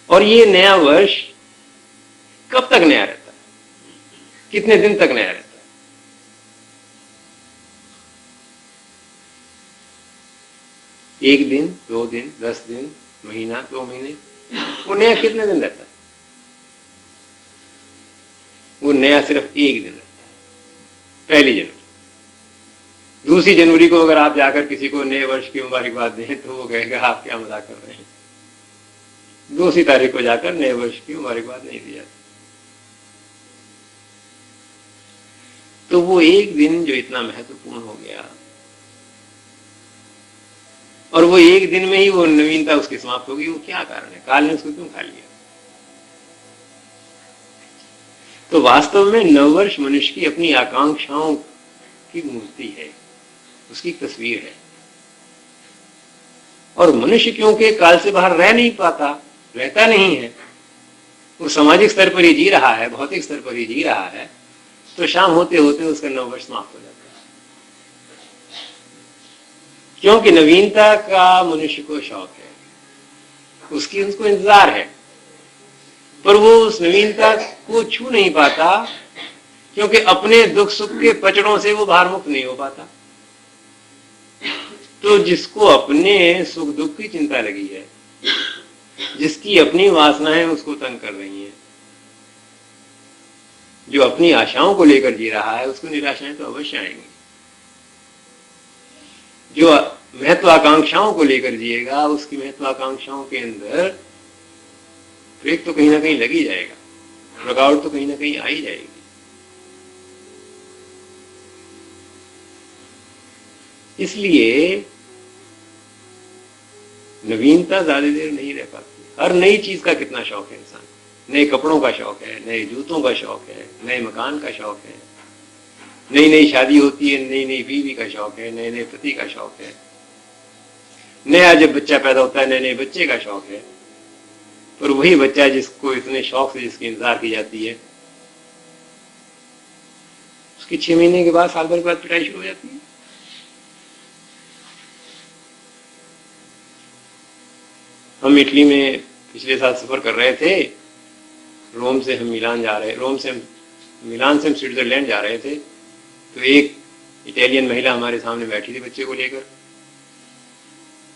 और ये नया वर्ष कब तक नया रहता है, कितने दिन तक नया रहता है? एक दिन, 2 दिन, 10 दिन, महीना, 2 महीने, वो नया कितने दिन रहता है? वो नया सिर्फ 1 दिन रहता है, पहली जनवरी। दूसरी जनवरी को अगर आप जाकर किसी को नए वर्ष की मुबारकबाद दें तो वो कहेगा आप क्या मजाक कर रहे हैं। दूसरी तारीख को जाकर नए वर्ष की मुबारकबाद नहीं दी जाती। तो वो एक दिन जो इतना महत्वपूर्ण हो गया, और वो एक दिन में ही वो नवीनता उसकी समाप्त होगी, वो क्या कारण है? काल ने उसको क्यों खा लिया? तो वास्तव में नववर्ष मनुष्य की अपनी आकांक्षाओं की मूर्ति है, उसकी तस्वीर है। और मनुष्य क्योंकि काल से बाहर रह नहीं पाता, रहता नहीं है, वो सामाजिक स्तर पर ही जी रहा है, भौतिक स्तर पर ही जी रहा है, तो शाम होते होते उसका नववर्ष समाप्त हो जाता है। क्योंकि नवीनता का मनुष्य को शौक है, उसकी उसको इंतजार है, पर वो उस नवीनता को छू नहीं पाता, क्योंकि अपने दुख सुख के पचड़ों से वो बाहर मुक्त नहीं हो पाता। तो जिसको अपने सुख दुख की चिंता लगी है, जिसकी अपनी वासनाएं उसको तंग कर रही हैं, जो अपनी आशाओं को लेकर जी रहा है, उसको निराशाएं तो अवश्य आएंगी। जो महत्वाकांक्षाओं को लेकर जिएगा, उसकी महत्वाकांक्षाओं के अंदर ब्रेक तो कहीं ना कहीं लगी जाएगा, रुकावट तो कहीं ना कहीं आ ही जाएगी। इसलिए नवीनता ज्यादा देर नहीं रह पाती। हर नई चीज का कितना शौक है इंसान, नए कपड़ों का शौक है, नए जूतों का शौक है, नए मकान का शौक है, नई नई शादी होती है, नई नई बीवी का शौक है, नए नए पति का शौक है, नया जब बच्चा पैदा होता है नए नए बच्चे का शौक है। पर वही बच्चा जिसको इतने शौक से जिसकी इंतजार की जाती है, उसकी 6 महीने के बाद, साल भर के बाद पिटाई शुरू हो जाती है। हम इटली में पिछले साल सफर कर रहे थे। रोम से हम मिलान से हम स्विट्जरलैंड जा रहे थे। तो एक इटालियन महिला हमारे सामने बैठी थी बच्चे को लेकर।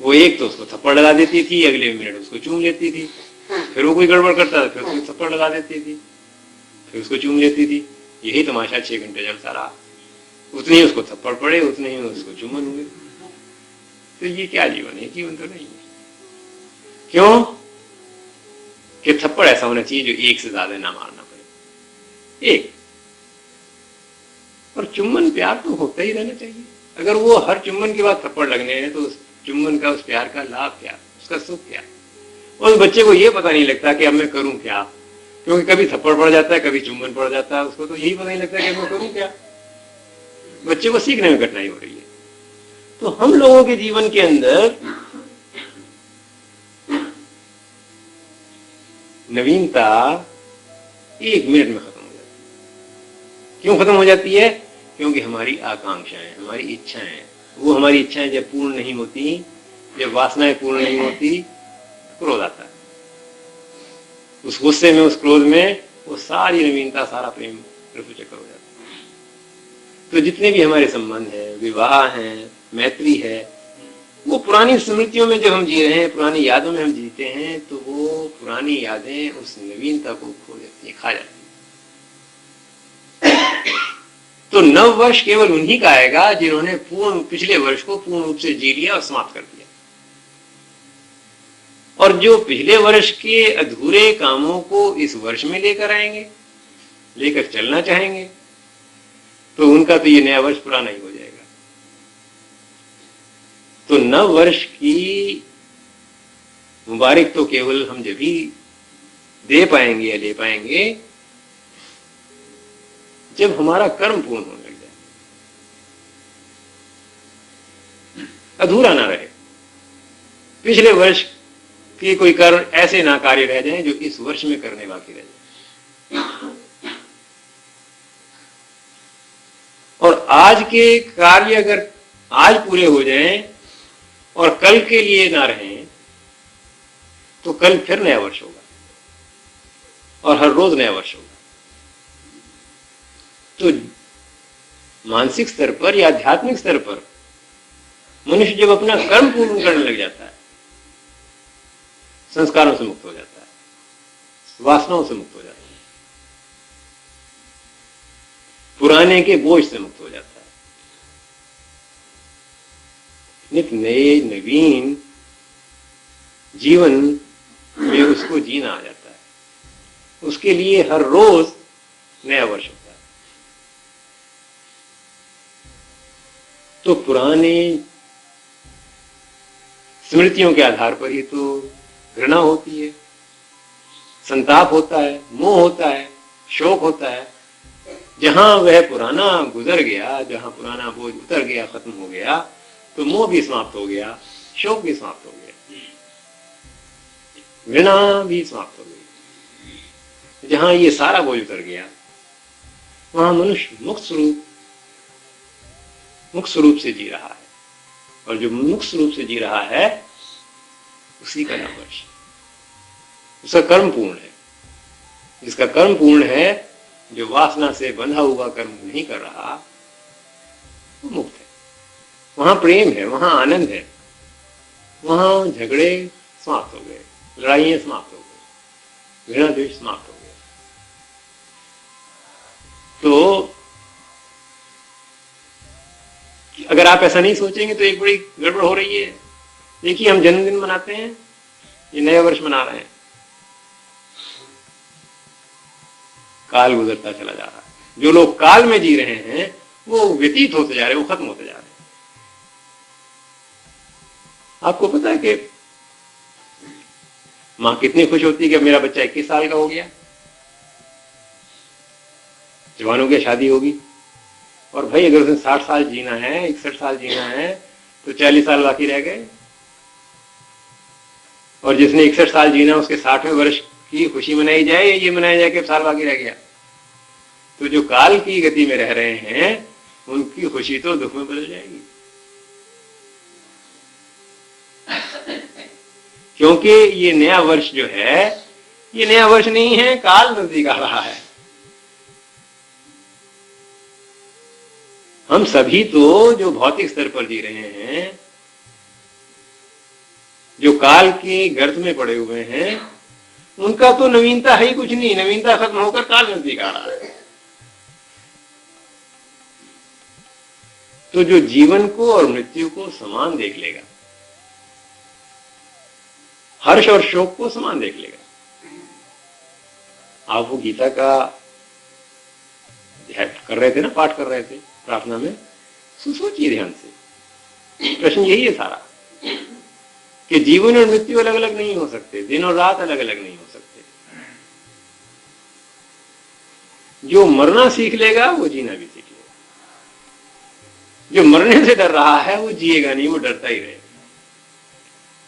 वो एक तो उसको थप्पड़ लगा देती थी, अगले मिनट उसको चूम लेती थी, फिर वो कोई गड़बड़ करता था, फिर उसको थप्पड़ लगा देती थी, फिर उसको चूम लेती थी। यही तमाशा 6 घंटे चलता रहा। उतने ही उसको थप्पड़ पड़े, उतने ही उसको चुम्बन हुए। तो ये क्या जीवन है? जीवन तो नहीं है। क्यों कि थप्पड़ ऐसा होना चाहिए जो एक से ज्यादा ना मारना पड़े, एक। और चुम्बन प्यार तो होता ही रहना चाहिए। अगर वो हर चुम्बन के बाद थप्पड़ लगने हैं तो उस चुम्बन का, उस प्यार का लाभ क्या, उसका सुख क्या? और उस बच्चे को ये पता नहीं लगता कि अब मैं करूं क्या, क्योंकि कभी थप्पड़ पड़ जाता है, कभी चुम्बन पड़ जाता है। उसको तो यही पता नहीं लगता कि मैं करूं क्या। बच्चे को सीखने में कठिनाई हो रही है। तो हम लोगों के जीवन के अंदर नवीनता 1 मिनट में खत्म हो जाती है। क्यों खत्म हो जाती है? क्योंकि हमारी आकांक्षाएं, हमारी इच्छाएं, वो हमारी इच्छाएं जब पूर्ण नहीं होती, जब वासनाएं पूर्ण नहीं होती, क्रोध आता है। उस गुस्से में, उस क्रोध में वो सारी नवीनता, सारा प्रेम रफूचक्कर हो जाता है। तो जितने भी हमारे संबंध है, विवाह है, मैत्री है, वो पुरानी स्मृतियों में जब हम जी रहे हैं, पुरानी यादों में हम जीते हैं, तो वो पुरानी यादें उस नवीनता को खो देती है, खा जाती है। तो नव वर्ष केवल उन्हीं का आएगा जिन्होंने पिछले वर्ष को पूर्ण रूप से जी लिया और समाप्त कर दिया। और जो पिछले वर्ष के अधूरे कामों को इस वर्ष में लेकर आएंगे, लेकर चलना चाहेंगे, तो उनका तो ये नया वर्ष पुराना ही हो जाएगा। तो नव वर्ष की मुबारक तो केवल हम जब ही दे पाएंगे या ले पाएंगे जब हमारा कर्म पूर्ण होने लग जाए, अधूरा ना रहे। पिछले वर्ष के कोई कर्म ऐसे ना कार्य रह जाए जो इस वर्ष में करने बाकी रह जाए। और आज के कार्य अगर आज पूरे हो जाएं और कल के लिए ना रहें, तो कल फिर नया वर्ष होगा और हर रोज नया वर्ष होगा। तो मानसिक स्तर पर या आध्यात्मिक स्तर पर मनुष्य जब अपना कर्म पूर्ण करने लग जाता है, संस्कारों से मुक्त हो जाता है, वासनाओं से मुक्त हो जाता है, पुराने के बोझ से मुक्त हो जाता है, नित नए नवीन जीवन में उसको जीना आ जाता है। उसके लिए हर रोज नया वर्ष होता है। तो पुराने स्मृतियों के आधार पर ही तो घृणा होती है, संताप होता है, मोह होता है, शोक होता है। जहां वह पुराना गुजर गया, जहां पुराना बोझ उतर गया, खत्म हो गया, तो मोह भी समाप्त हो गया, शोक भी समाप्त हो गया, घृणा भी समाप्त हो गई। जहां ये सारा बोझ उतर गया, वहां मनुष्य मुक्त स्वरूप से जी रहा है। और जो मुक्त स्वरूप से जी रहा है, उसी का नाम वर्ष। उसका कर्म पूर्ण है। जिसका कर्म पूर्ण है, जो वासना से बंधा हुआ कर्म नहीं कर रहा, वो मुक्त है। वहां प्रेम है, वहां आनंद है, वहां झगड़े समाप्त हो गए, लड़ाइयां समाप्त हो गई, घृणा द्वेष समाप्त हो गया। तो अगर आप ऐसा नहीं सोचेंगे तो एक बड़ी गड़बड़ हो रही है। देखिए, हम जन्मदिन मनाते हैं, ये नया वर्ष मना रहे हैं, काल गुजरता चला जा रहा है। जो लोग काल में जी रहे हैं, वो व्यतीत होते जा रहे हैं, वो खत्म होते जा रहे हैं। आपको पता है कि मां कितनी खुश होती है कि मेरा बच्चा 21 साल का हो गया, जवान हो गया, शादी होगी। और भाई अगर उसने 60 साल जीना है, 61 साल जीना है, तो 40 साल बाकी रह गए। और जिसने 61 साल जीना, उसके 60वें वर्ष की खुशी मनाई जाए, ये मनाया जाए कि साल बाकी रह गया। तो जो काल की गति में रह रहे हैं उनकी खुशी तो दुख में बदल जाएगी, क्योंकि ये नया वर्ष जो है ये नया वर्ष नहीं है, काल नजदीक आ रहा है। हम सभी तो जो भौतिक स्तर पर जी रहे हैं, जो काल के गर्त में पड़े हुए हैं, उनका तो नवीनता है ही कुछ नहीं, नवीनता खत्म होकर काल नजदीक आ रहा है। तो जो जीवन को और मृत्यु को समान देख लेगा, हर्ष और शोक को समान देख लेगा। आप वो गीता का कर रहे थे ना, पाठ कर रहे थे प्रार्थना में, सोचिए ध्यान से। प्रश्न यही है सारा कि जीवन और मृत्यु अलग अलग नहीं हो सकते, दिन और रात अलग अलग नहीं हो सकते। जो मरना सीख लेगा वो जीना भी सीख लेगा, जो मरने से डर रहा है वो जिएगा नहीं, वो डरता ही रहेगा।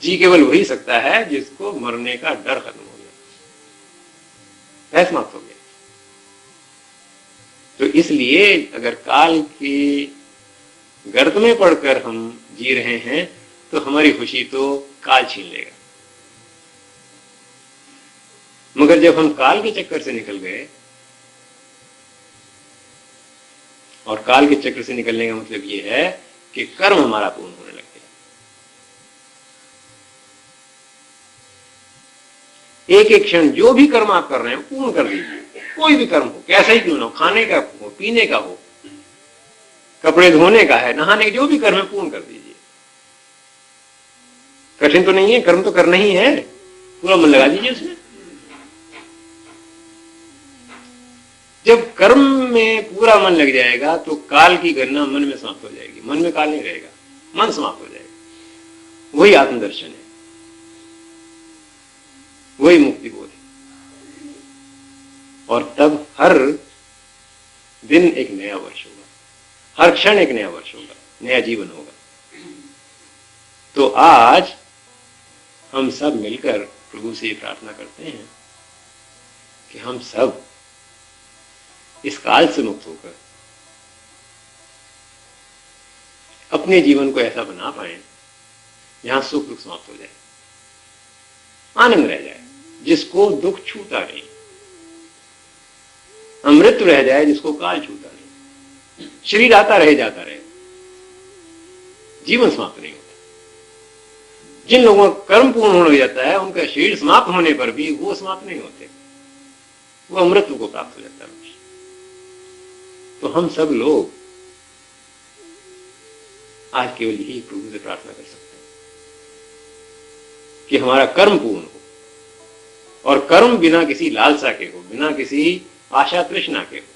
जी केवल वही सकता है जिसको मरने का डर खत्म हो गया, बहस समाप्त हो गया। तो इसलिए अगर काल के गर्त में पड़कर हम जी रहे हैं तो हमारी खुशी तो काल छीन लेगा। मगर जब हम काल के चक्कर से निकल गए, और काल के चक्कर से निकलने का मतलब यह है कि कर्म हमारा पूर्ण होने लग गया। एक एक क्षण जो भी कर्म आप कर रहे हैं पूर्ण कर दीजिए, कोई भी कर्म हो, कैसा ही क्यों ना हो, खाने का हो, पीने का हो, कपड़े धोने का है, नहाने, जो भी कर्म है पूर्ण कर दीजिए। कठिन तो नहीं है, कर्म तो करना ही है, पूरा मन लगा दीजिए उसमें। जब कर्म में पूरा मन लग जाएगा तो काल की गणना मन में समाप्त हो जाएगी, मन में काल नहीं रहेगा, मन समाप्त हो जाएगा। वही आत्मदर्शन है, वही मुक्ति बोध है। और तब हर दिन एक नया वर्ष होगा, हर क्षण एक नया वर्ष होगा, नया जीवन होगा। तो आज हम सब मिलकर प्रभु से प्रार्थना करते हैं कि हम सब इस काल से मुक्त होकर अपने जीवन को ऐसा बना पाए जहां सुख दुख समाप्त हो जाए, आनंद रह जाए जिसको दुख छूता नहीं, अमृत रह जाए जिसको काल छूता नहीं, शरीर आता रहे जाता रहे, जीवन समाप्त नहीं होता। जिन लोगों का कर्म पूर्ण हो जाता है उनका शरीर समाप्त होने पर भी वो समाप्त नहीं होते, वो अमृत को प्राप्त हो जाता है। तो हम सब लोग आज केवल यही प्रभु से प्रार्थना कर सकते हैं कि हमारा कर्म पूर्ण हो, और कर्म बिना किसी लालसा के हो, बिना किसी आशा तृष्णा के हो,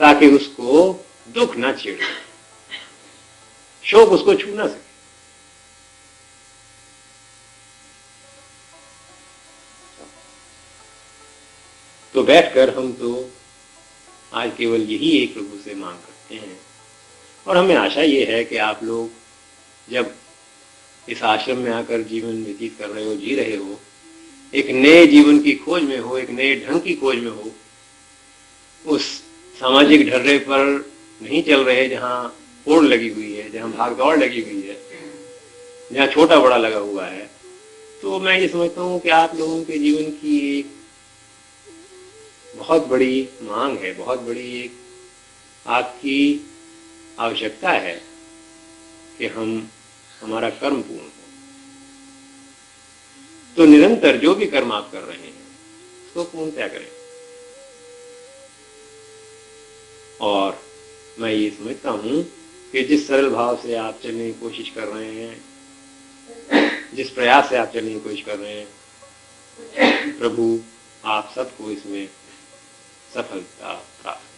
ताकि उसको दुख ना छेड़ सके, शोक उसको छू ना सके। तो बैठकर हम तो आज केवल यही एक प्रभु से मांग करते हैं, और हमें आशा ये है कि आप लोग जब इस आश्रम में आकर जीवन व्यतीत कर रहे हो, जी रहे हो, एक नए जीवन की खोज में हो, एक नए ढंग की खोज में हो, उस सामाजिक ढर्रे पर नहीं चल रहे जहां होड़ लगी हुई है, जहां भागदौड़ लगी हुई है, जहां छोटा बड़ा लगा हुआ है। तो मैं ये समझता हूं कि आप लोगों के जीवन की एक बहुत बड़ी मांग है, बहुत बड़ी एक आपकी आवश्यकता है कि हमारा कर्म पूर्ण हो। तो निरंतर जो भी कर्म आप कर रहे हैं उसको पूर्णतया करें। और मैं ये समझता हूं कि जिस सरल भाव से आप चलने की कोशिश कर रहे हैं, जिस प्रयास से आप चलने की कोशिश कर रहे हैं, प्रभु आप सबको इसमें सफलता प्राप्त